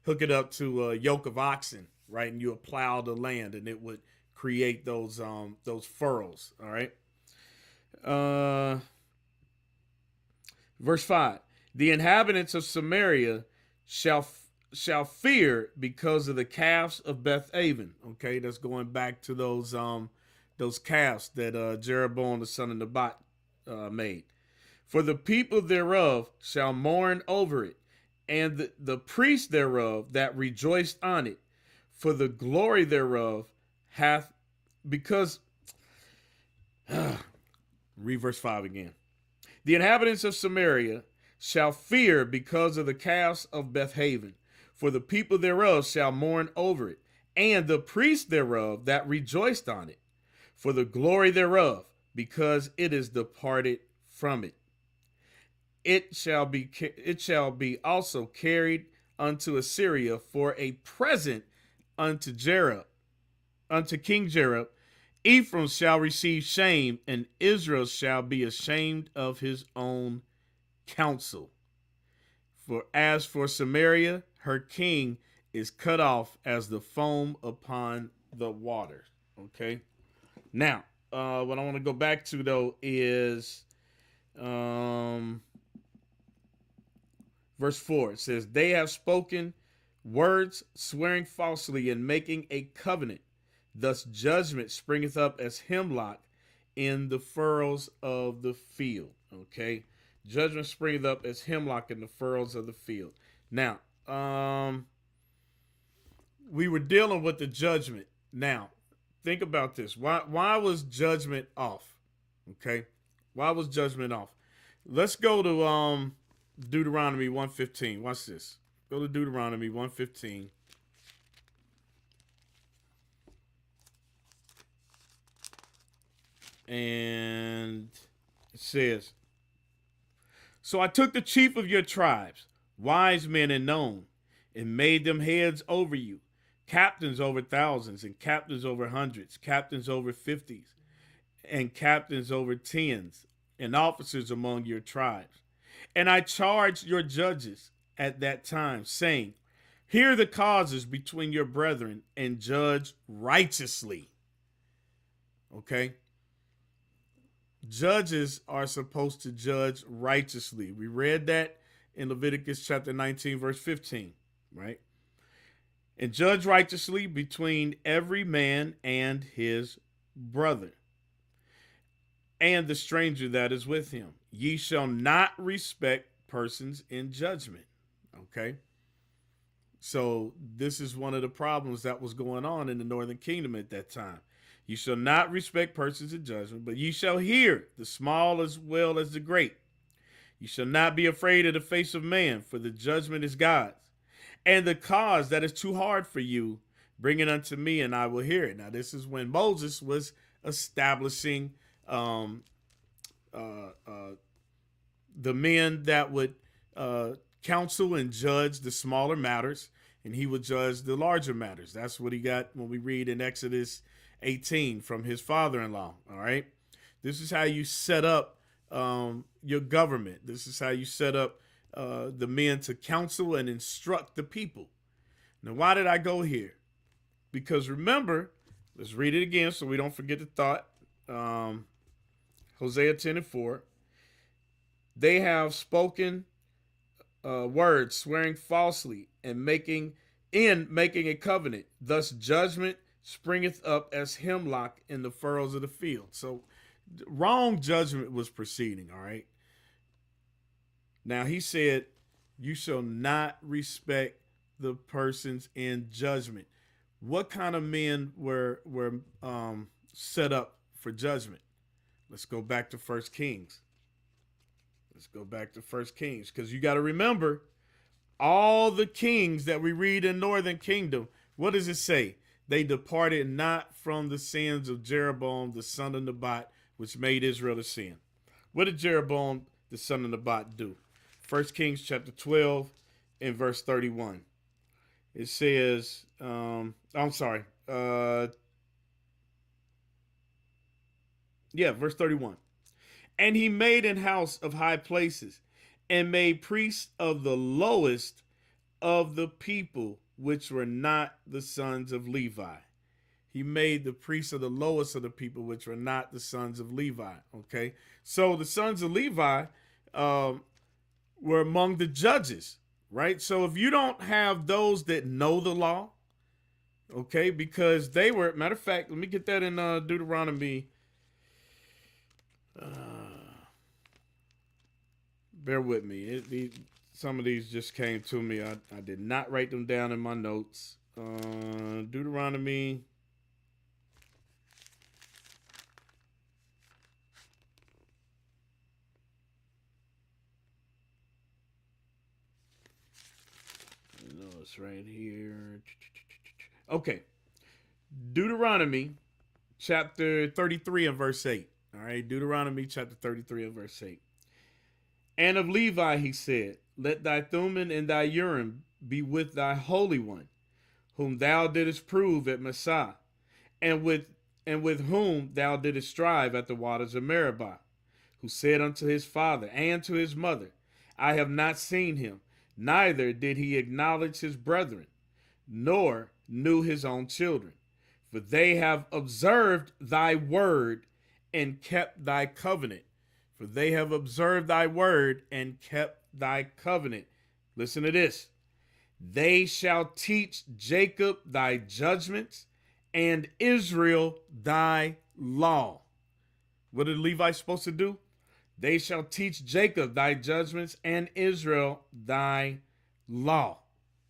hook it up to a yoke of oxen, right? And you would plow the land, and it would create those furrows. All right. Verse 5: the inhabitants of Samaria shall fear because of the calves of Beth-aven. Okay, that's going back to those calves that Jeroboam the son of Nebat made. For the people thereof shall mourn over it, and the priests thereof that rejoiced on it. For the glory thereof hath, because, read verse 5 again. The inhabitants of Samaria shall fear because of the calves of Bethaven, for the people thereof shall mourn over it, and the priests thereof that rejoiced on it, for the glory thereof, because it is departed from it. It shall be also carried unto Assyria for a present unto King Jerob. Ephraim shall receive shame, and Israel shall be ashamed of his own counsel. For as for Samaria, her king is cut off as the foam upon the water. Okay. Now, what I want to go back to though is verse 4. It says, they have spoken words, swearing falsely and making a covenant. Thus judgment springeth up as hemlock in the furrows of the field. Okay. Judgment springeth up as hemlock in the furrows of the field. Now, we were dealing with the judgment. Now, think about this. Why was judgment off? Okay. Why was judgment off? Let's go to Deuteronomy 1:15. Watch this. Go to Deuteronomy 1:15. And it says, so I took the chief of your tribes, wise men and known, and made them heads over you, captains over thousands, and captains over hundreds, captains over fifties, and captains over tens, and officers among your tribes. And I charged your judges at that time, saying, hear the causes between your brethren and judge righteously. Okay? Judges are supposed to judge righteously. We read that in Leviticus chapter 19, verse 15, right? And judge righteously between every man and his brother, and the stranger that is with him. Ye shall not respect persons in judgment. Okay? So this is one of the problems that was going on in the northern kingdom at that time. You shall not respect persons in judgment, but ye shall hear the small as well as the great. You shall not be afraid of the face of man, for the judgment is God's. And the cause that is too hard for you, bring it unto me, and I will hear it. Now, this is when Moses was establishing the men that would counsel and judge the smaller matters, and he would judge the larger matters. That's what he got when we read in Exodus 18 from his father-in-law. All right. This is how you set up your government. This is how you set up the men to counsel and instruct the people. Now, why did I go here? Because remember, let's read it again so we don't forget the thought. Hosea 10:4. They have spoken words, swearing falsely, and making a covenant. Thus judgment springeth up as hemlock in the furrows of the field. So wrong judgment was proceeding, all right? Now he said, you shall not respect the persons in judgment. What kind of men were set up for judgment? Let's go back to 1 Kings. Let's go back to 1 Kings, because you got to remember, all the kings that we read in Northern Kingdom, what does it say? They departed not from the sins of Jeroboam, the son of Nebat, which made Israel to sin. What did Jeroboam, the son of Nebat, do? 1 Kings chapter 12 and verse 31. It says, verse 31. And he made an house of high places, and made priests of the lowest of the people, which were not the sons of Levi. He made the priests of the lowest of the people, which were not the sons of Levi. Okay, so the sons of Levi were among the judges, right? So if you don't have those that know the law, okay, because they were, matter of fact, let me get that in Deuteronomy. Bear with me. Some of these just came to me. I did not write them down in my notes. Deuteronomy. No, it's right here. Okay. Deuteronomy chapter 33 and verse 8. All right. Deuteronomy chapter 33 and verse 8. And of Levi he said, let thy Thummim and thy Urim be with thy Holy One, whom thou didst prove at Massah, and with whom thou didst strive at the waters of Meribah, who said unto his father and to his mother, I have not seen him, neither did he acknowledge his brethren, nor knew his own children. For they have observed thy word and kept thy covenant. For they have observed thy word and kept thy covenant. Listen to this. They shall teach Jacob thy judgments and Israel thy law. What are the Levites supposed to do? They shall teach Jacob thy judgments and Israel thy law.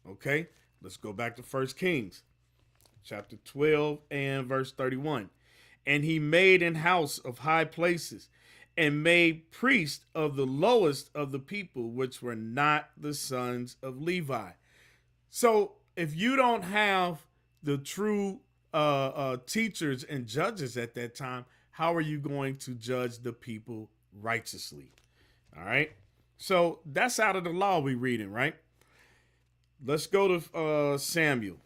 Okay, let's go back to 1 Kings chapter 12 and verse 31. And he made an house of high places and made priests of the lowest of the people, which were not the sons of Levi. So if you don't have the true teachers and judges at that time, how are you going to judge the people righteously? All right. So that's out of the law we're reading, right? Let's go to Samuel.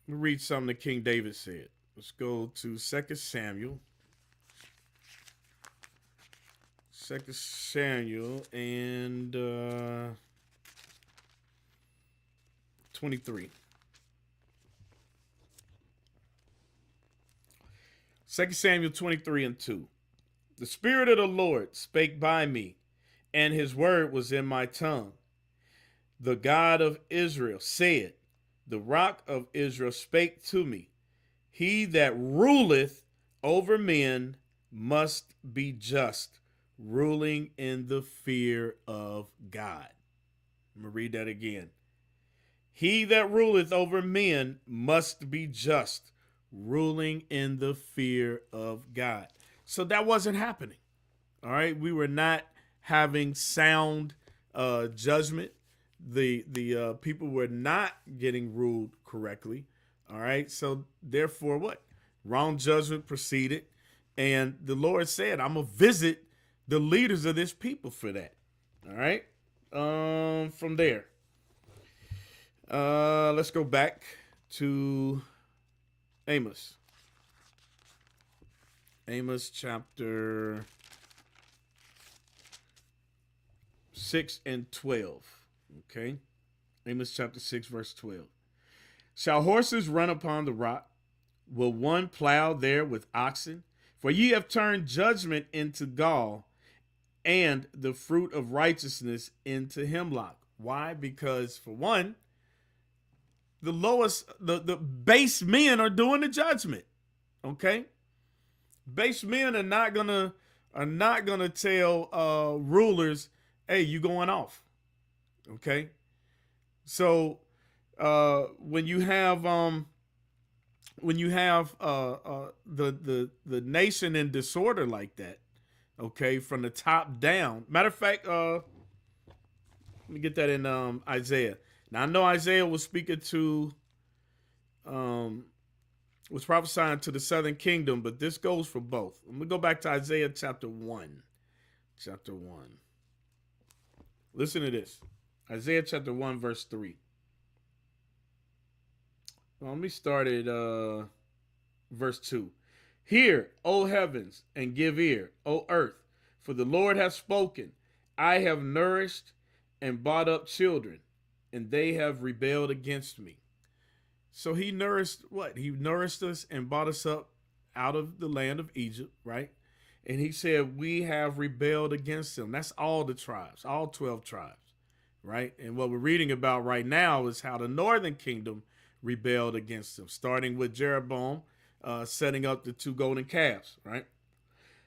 We'll read something that King David said. Let's go to 2 Samuel. 2 Samuel and 23. 2 Samuel 23 and 2. The Spirit of the Lord spake by me, and his word was in my tongue. The God of Israel said, the rock of Israel spake to me. He that ruleth over men must be just, ruling in the fear of God. I'm going to read that again. He that ruleth over men must be just, ruling in the fear of God. So that wasn't happening. All right. We were not having sound judgment. The people were not getting ruled correctly. All right. So therefore what? Wrong judgment proceeded. And the Lord said, I'm going to visit the leaders of this people for that. All right. From there. Let's go back to Amos. Amos chapter 6 and 12. Okay. Amos chapter 6, verse 12. Shall horses run upon the rock? Will one plow there with oxen? For ye have turned judgment into gall, and the fruit of righteousness into hemlock. Why? Because for one, the lowest, the base men are doing the judgment. Okay. Base men are not gonna tell rulers, hey, you going off. Okay. So when you have the nation in disorder like that, okay, from the top down. Matter of fact, let me get that in Isaiah. Now I know Isaiah was speaking to was prophesying to the southern kingdom, but this goes for both. I'm gonna go back to Isaiah chapter 1. Chapter 1. Listen to this. Isaiah chapter 1, verse 3. Well, let me start at verse 2. Hear, O heavens, and give ear, O earth, for the Lord hath spoken. I have nourished and brought up children, and they have rebelled against me. So he nourished what? He nourished us and brought us up out of the land of Egypt, right? And he said, we have rebelled against him. That's all the tribes, all 12 tribes, right? And what we're reading about right now is how the northern kingdom rebelled against him, starting with Jeroboam setting up the 2 golden calves, right?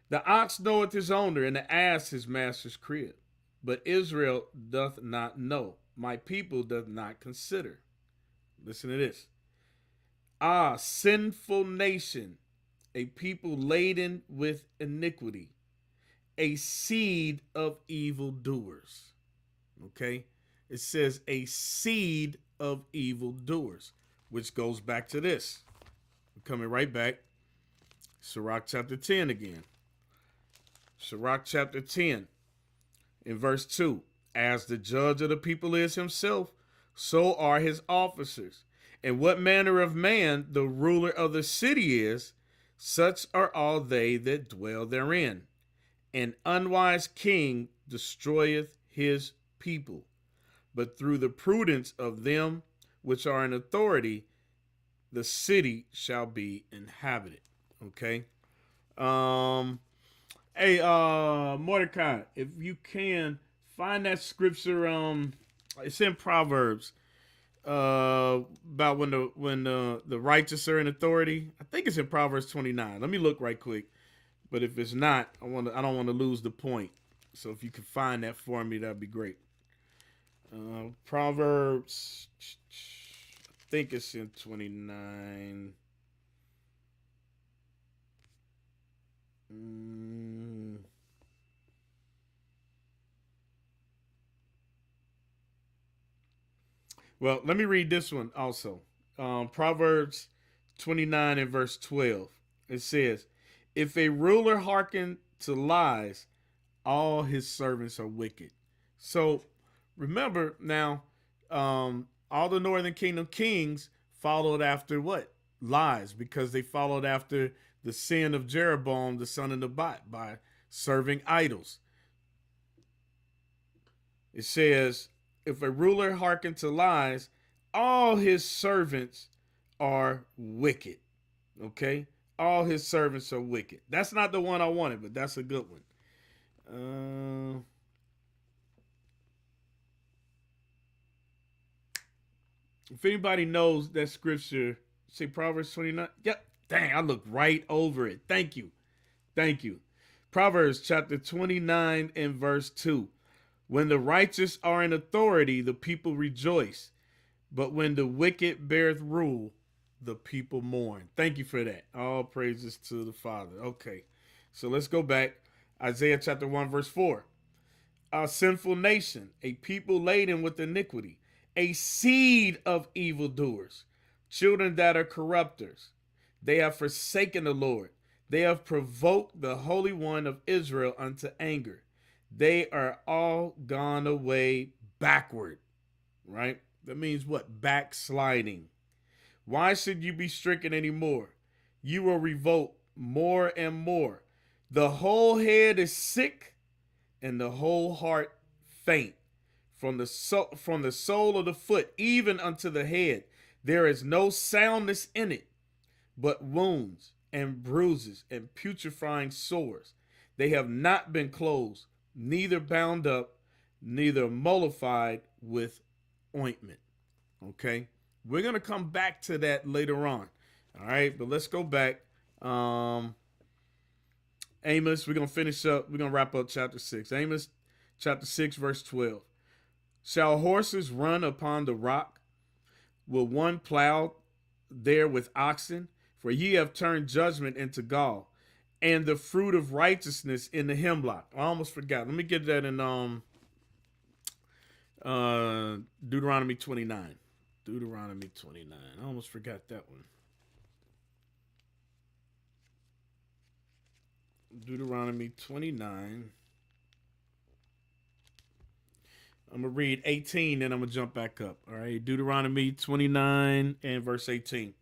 The ox knoweth his owner, and the ass his master's crib. But Israel doth not know. My people doth not consider. Listen to this. Ah, sinful nation, a people laden with iniquity, a seed of evildoers. Okay? It says a seed of evildoers, which goes back to this. We're coming right back. Sirach chapter 10 again. Sirach chapter 10 in verse 2. As the judge of the people is himself, so are his officers. And what manner of man the ruler of the city is, such are all they that dwell therein. An unwise king destroyeth his people, but through the prudence of them which are in authority, the city shall be inhabited. Okay. Um, Hey, Mordecai, if you can find that scripture, it's in Proverbs, about when the righteous are in authority. I think it's in Proverbs 29. Let me look right quick. But if it's not, I don't want to lose the point. So if you can find that for me, that'd be great. Proverbs, I think it's in 29. Well, let me read this one also. Proverbs 29 and verse 12. It says, if a ruler hearken to lies, all his servants are wicked. So remember now, all the Northern Kingdom kings followed after what? Lies, because they followed after the sin of Jeroboam, the son of Nebat, by serving idols. It says, if a ruler hearken to lies, all his servants are wicked. Okay? All his servants are wicked. That's not the one I wanted, but that's a good one. If anybody knows that scripture, say Proverbs 29. Yep. Dang, I looked right over it. Thank you. Thank you. Proverbs chapter 29 and verse 2. When the righteous are in authority, the people rejoice. But when the wicked beareth rule, the people mourn. Thank you for that. All praises to the Father. Okay. So let's go back. Isaiah chapter 1 verse 4. A sinful nation, a people laden with iniquity, a seed of evildoers, children that are corrupters. They have forsaken the Lord. They have provoked the Holy One of Israel unto anger. They are all gone away backward, right? That means what? Backsliding. Why should you be stricken anymore? You will revolt more and more. The whole head is sick and the whole heart faint. From the sole of the foot even unto the head, there is no soundness in it, but wounds and bruises and putrefying sores. They have not been closed, neither bound up, neither mollified with ointment. Okay, we're gonna come back to that later on. All right, but let's go back. Amos, we're gonna finish up. We're gonna wrap up chapter 6. Amos chapter 6 verse 12. Shall horses run upon the rock? Will one plow there with oxen? For ye have turned judgment into gall, and the fruit of righteousness in the hemlock. I almost forgot. Let me get that in Deuteronomy 29. Deuteronomy 29. I almost forgot that one. Deuteronomy 29. I'm going to read 18 and I'm going to jump back up. All right. Deuteronomy 29 and verse 18.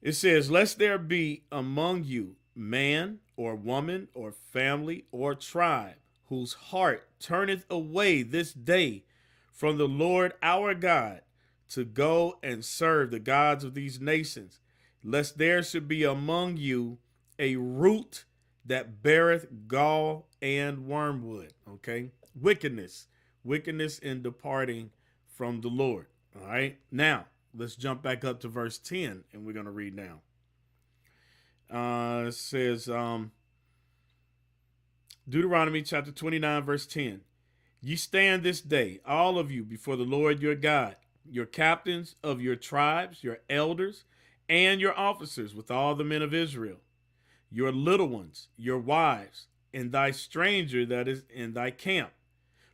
It says, lest there be among you man or woman or family or tribe whose heart turneth away this day from the Lord our God to go and serve the gods of these nations, lest there should be among you a root that beareth gall and wormwood. Okay. Wickedness in departing from the Lord. All right. Now, let's jump back up to verse 10 and we're going to read now. It says, Deuteronomy chapter 29, verse 10. Ye stand this day, all of you, before the Lord your God, your captains of your tribes, your elders, and your officers with all the men of Israel, your little ones, your wives, and thy stranger that is in thy camp,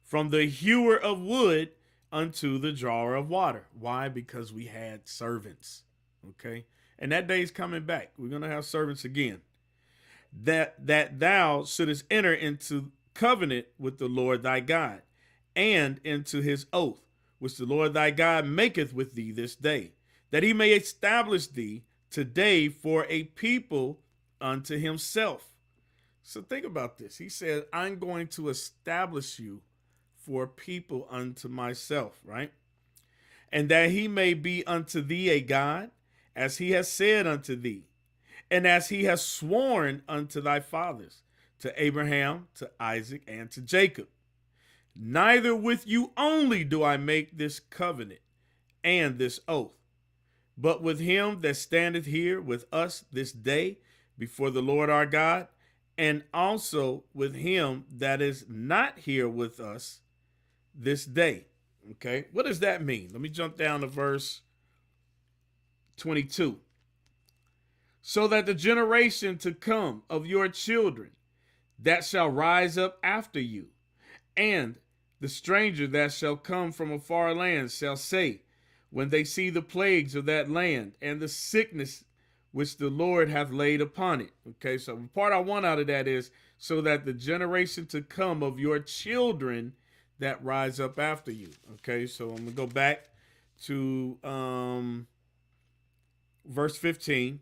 from the hewer of wood unto the drawer of water. Why? Because we had servants. Okay. And that day's coming back. We're going to have servants again. That thou shouldest enter into covenant with the Lord thy God, and into his oath, which the Lord thy God maketh with thee this day, that he may establish thee today for a people unto himself. So think about this. He said, I'm going to establish you for people unto myself, right? And that he may be unto thee a God, as he has said unto thee, and as he has sworn unto thy fathers, to Abraham, to Isaac, and to Jacob. Neither with you only do I make this covenant and this oath, but with him that standeth here with us this day before the Lord our God, and also with him that is not here with us this day. Okay, what does that mean? Let me jump down to verse 22. So that the generation to come of your children that shall rise up after you, and the stranger that shall come from a far land shall say, when they see the plagues of that land and the sickness which the Lord hath laid upon it. Okay, so the part I want out of that is, so that the generation to come of your children that rise up after you. Okay, so I'm going to go back to verse 15,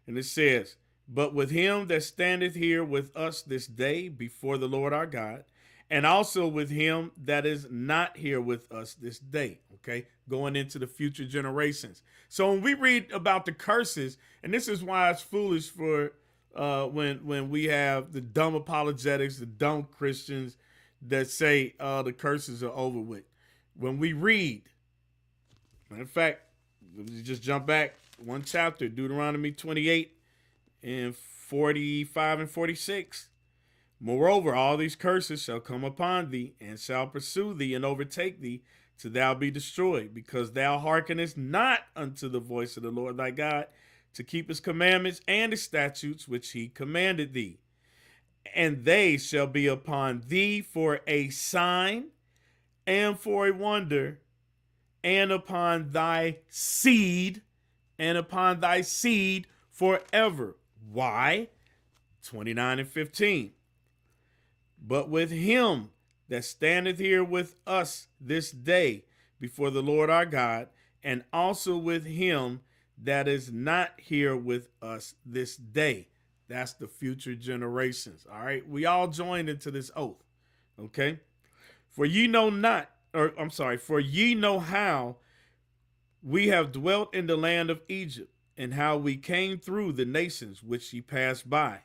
and it says, but with him that standeth here with us this day before the Lord our God, and also with him that is not here with us this day. Okay, going into the future generations. So when we read about the curses, and this is why it's foolish for when we have the dumb apologetics, the dumb Christians that say the curses are over with. When we read, matter of fact, let me just jump back one chapter, Deuteronomy 28 and 45 and 46. Moreover, all these curses shall come upon thee, and shall pursue thee and overtake thee, till thou be destroyed, because thou hearkenest not unto the voice of the Lord thy God, to keep his commandments and his statutes which he commanded thee. And they shall be upon thee for a sign and for a wonder, and upon thy seed, forever. Why? 29 and 15. But with him that standeth here with us this day before the Lord our God, and also with him that is not here with us this day. That's the future generations. All right. We all joined into this oath. Okay. For ye know how we have dwelt in the land of Egypt, and how we came through the nations which ye passed by.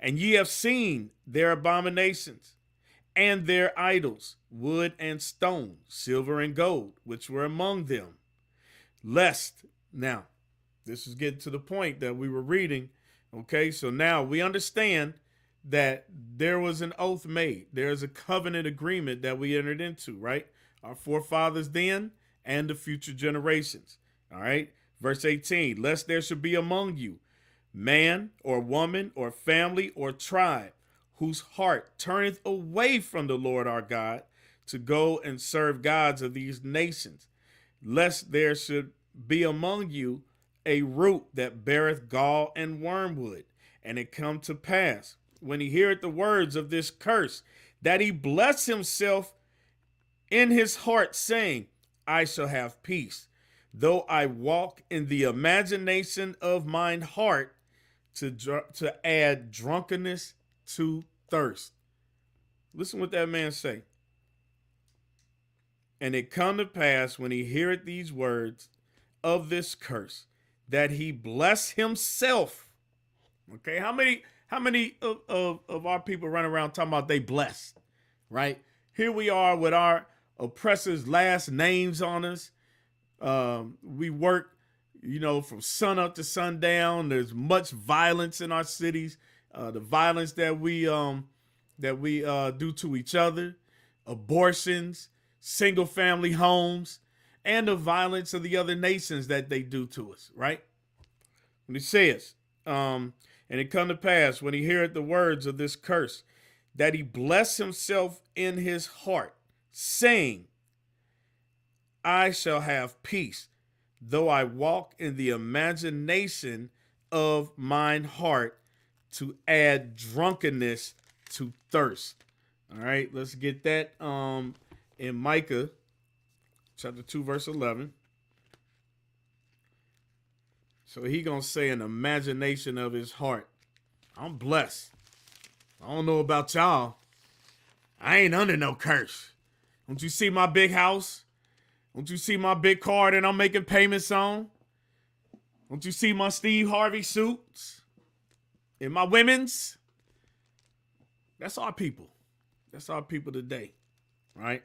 And ye have seen their abominations and their idols, wood and stone, silver and gold, which were among them. Lest, now, this is getting to the point that we were reading. Okay, so now we understand that there was an oath made. There's a covenant agreement that we entered into, right? Our forefathers then and the future generations. All right, verse 18, lest there should be among you man or woman or family or tribe whose heart turneth away from the Lord our God to go and serve gods of these nations, lest there should be among you a root that beareth gall and wormwood, and it come to pass, when he heareth the words of this curse, that he bless himself in his heart, saying, I shall have peace, though I walk in the imagination of mine heart, to add drunkenness to thirst. Listen what that man say. And it come to pass, when he heareth these words of this curse, that he bless himself. Okay, how many of our people run around talking about they blessed, right? Here we are with our oppressors' last names on us. We work, from sun up to sundown. There's much violence in our cities. The violence that we do to each other, abortions, single family homes, and the violence of the other nations that they do to us, right? When it says, and it come to pass when he heareth the words of this curse, that he bless himself in his heart, saying, I shall have peace, though I walk in the imagination of mine heart, to add drunkenness to thirst. All right, let's get that in Micah chapter 2, verse 11. So he gonna say an imagination of his heart. I'm blessed. I don't know about y'all. I ain't under no curse. Don't you see my big house? Don't you see my big car that I'm making payments on? Don't you see my Steve Harvey suits? And my women's? That's our people. That's our people today, right?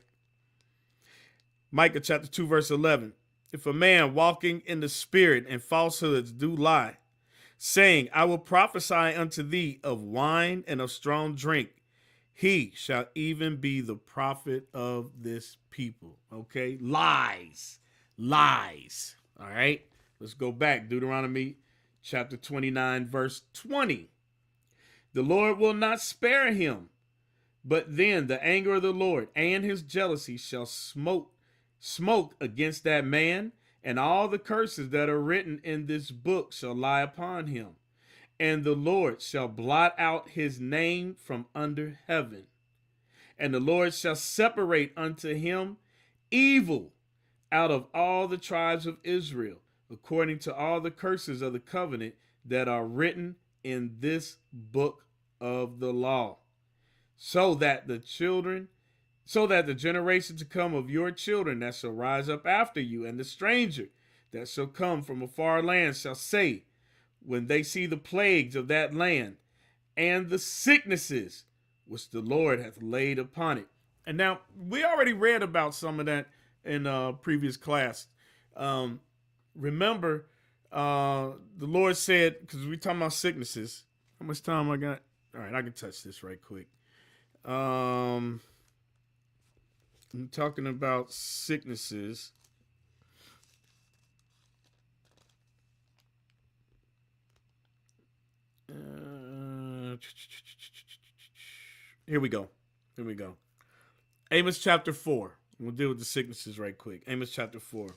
Micah chapter 2, verse 11. If a man walking in the spirit and falsehoods do lie, saying, I will prophesy unto thee of wine and of strong drink, he shall even be the prophet of this people. Okay? Lies. Lies. All right? Let's go back. Deuteronomy chapter 29, verse 20. The Lord will not spare him, but then the anger of the Lord and his jealousy shall smoke against that man, and all the curses that are written in this book shall lie upon him. And the Lord shall blot out his name from under heaven. And the Lord shall separate unto him evil out of all the tribes of Israel, according to all the curses of the covenant that are written in this book of the law, so that the generation to come of your children that shall rise up after you, and the stranger that shall come from a far land shall say, when they see the plagues of that land and the sicknesses which the Lord hath laid upon it. And now, we already read about some of that in previous class. Remember, the Lord said, because we're talking about sicknesses. How much time I got? All right, I can touch this right quick. I'm talking about sicknesses. Here we go. Amos chapter 4. We'll deal with the sicknesses right quick. Amos chapter 4.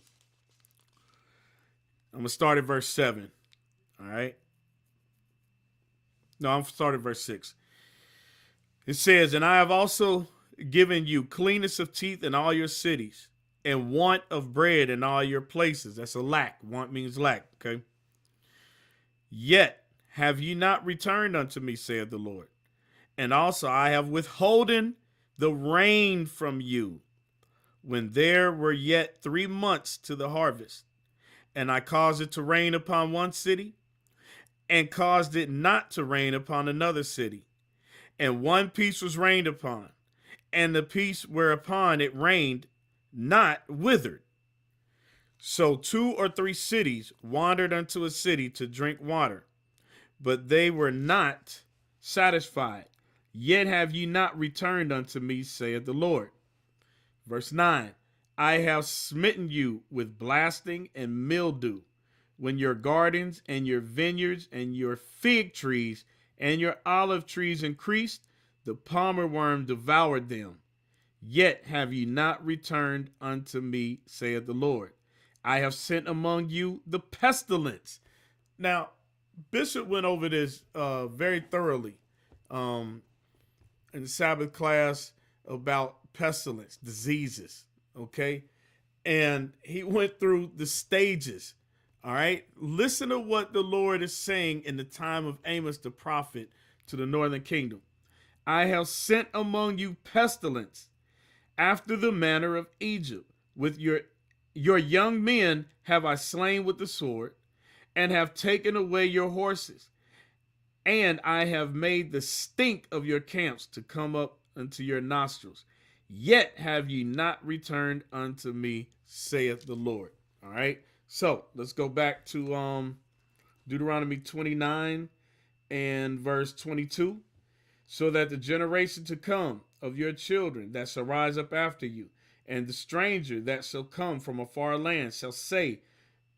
I'm going to start at verse 7. All right? No, I'm starting at verse 6. It says, and I have also given you cleanness of teeth in all your cities, and want of bread in all your places. That's a lack. Want means lack, okay? Yet have ye not returned unto me, saith the Lord. And also I have withholden the rain from you, when there were yet 3 months to the harvest. And I caused it to rain upon one city, and caused it not to rain upon another city. And one piece was rained upon, and the piece whereupon it rained not withered. So 2 or 3 cities wandered unto a city to drink water, but they were not satisfied. Yet have ye not returned unto me, saith the Lord. Verse 9, I have smitten you with blasting and mildew, when your gardens and your vineyards and your fig trees and your olive trees increased, the palmer worm devoured them. Yet have ye not returned unto me, saith the Lord. I have sent among you the pestilence. Now, Bishop went over this very thoroughly in the Sabbath class about pestilence, diseases, okay? And he went through the stages, all right? Listen to what the Lord is saying in the time of Amos the prophet to the northern kingdom. I have sent among you pestilence after the manner of Egypt. With your young men have I slain with the sword, and have taken away your horses. And I have made the stink of your camps to come up unto your nostrils. Yet have ye not returned unto me, saith the Lord. All right. So let's go back to Deuteronomy 29 and verse 22. So that the generation to come of your children that shall rise up after you, And the stranger that shall come from a far land shall say,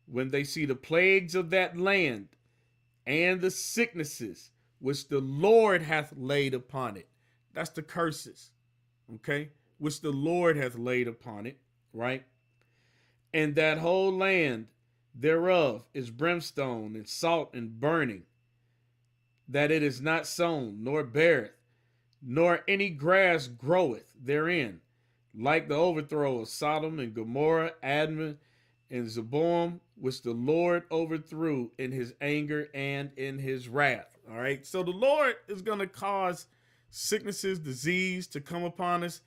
when they see the plagues of that land and the sicknesses which the Lord hath laid upon it. That's the curses, okay? Which the Lord hath laid upon it, right? And that whole land thereof is brimstone and salt and burning, that it is not sown, nor beareth, nor any grass groweth therein, like the overthrow of Sodom and Gomorrah, Admah, and Zeboam, which the Lord overthrew in his anger and in his wrath. All right. So the Lord is going to cause sicknesses, disease to come upon us.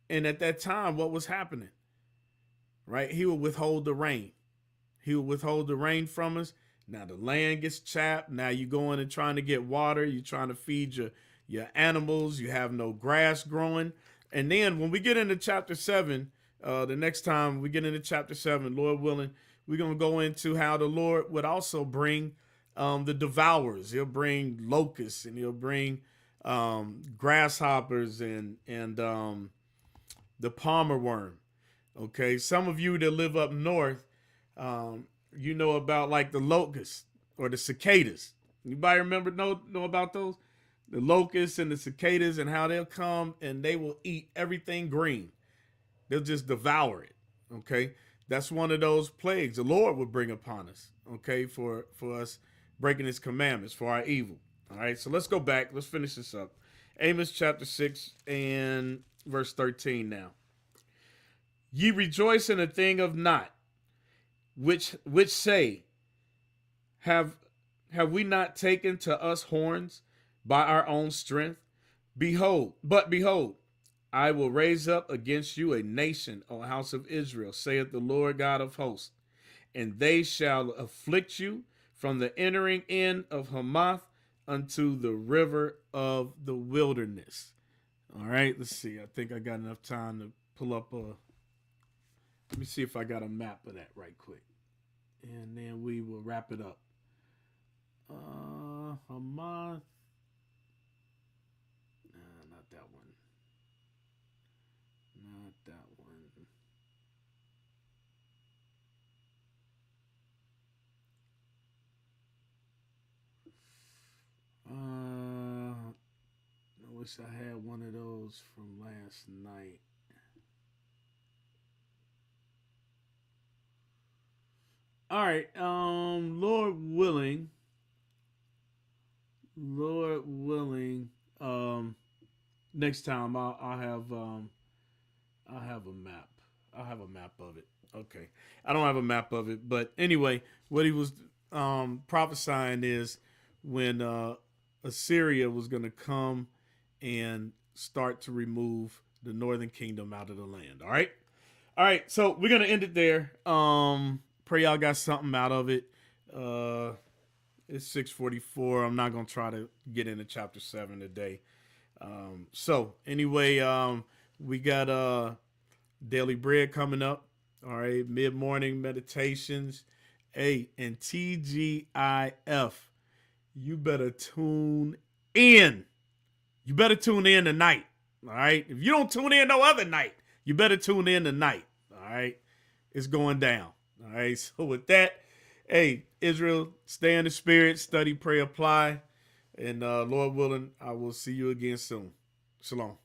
And at that time, what was happening? Right? He will withhold the rain. He will withhold the rain from us. Now the land gets chapped. Now you going and trying to get water. You're trying to feed your animals. You have no grass growing. And then when we get into chapter 7, the next time we get into chapter 7, Lord willing, we're going to go into how the Lord would also bring the devourers. He'll bring locusts, and he'll bring grasshoppers and the palmer worm. Okay, some of you that live up north, you know about like the locusts or the cicadas. Anybody remember know about those? The locusts and the cicadas, and how they'll come and they will eat everything green. They'll just devour it. Okay, that's one of those plagues the Lord will bring upon us. Okay, for us breaking His commandments, for our evil. All right, so let's go back. Let's finish this up. Amos chapter 6 and verse 13 now. Ye rejoice in a thing of naught, which say, have we not taken to us horns by our own strength? Behold, I will raise up against you a nation, O house of Israel, saith the Lord God of hosts, and they shall afflict you from the entering in of Hamath unto the river of the wilderness. All right, let's see. I think I got enough time to pull up let me see if I got a map of that right quick. And then we will wrap it up. Hamath. Not that one. Not that one. I wish I had one of those from last night. All right, Lord willing, next time I'll have a map. I'll have a map of it. Okay, I don't have a map of it, but anyway, what he was prophesying is when Assyria was going to come and start to remove the northern kingdom out of the land. All right. So we're gonna end it there. Pray y'all got something out of it. It's 6:44. I'm not gonna try to get into chapter 7 today. So anyway, we got daily bread coming up. All right, mid-morning meditations. Hey, and TGIF, you better tune in. You better tune in tonight. All right. If you don't tune in no other night, you better tune in tonight. All right. It's going down. All right. So with that, hey, Israel, stay in the spirit, study, pray, apply. And Lord willing, I will see you again soon. Shalom.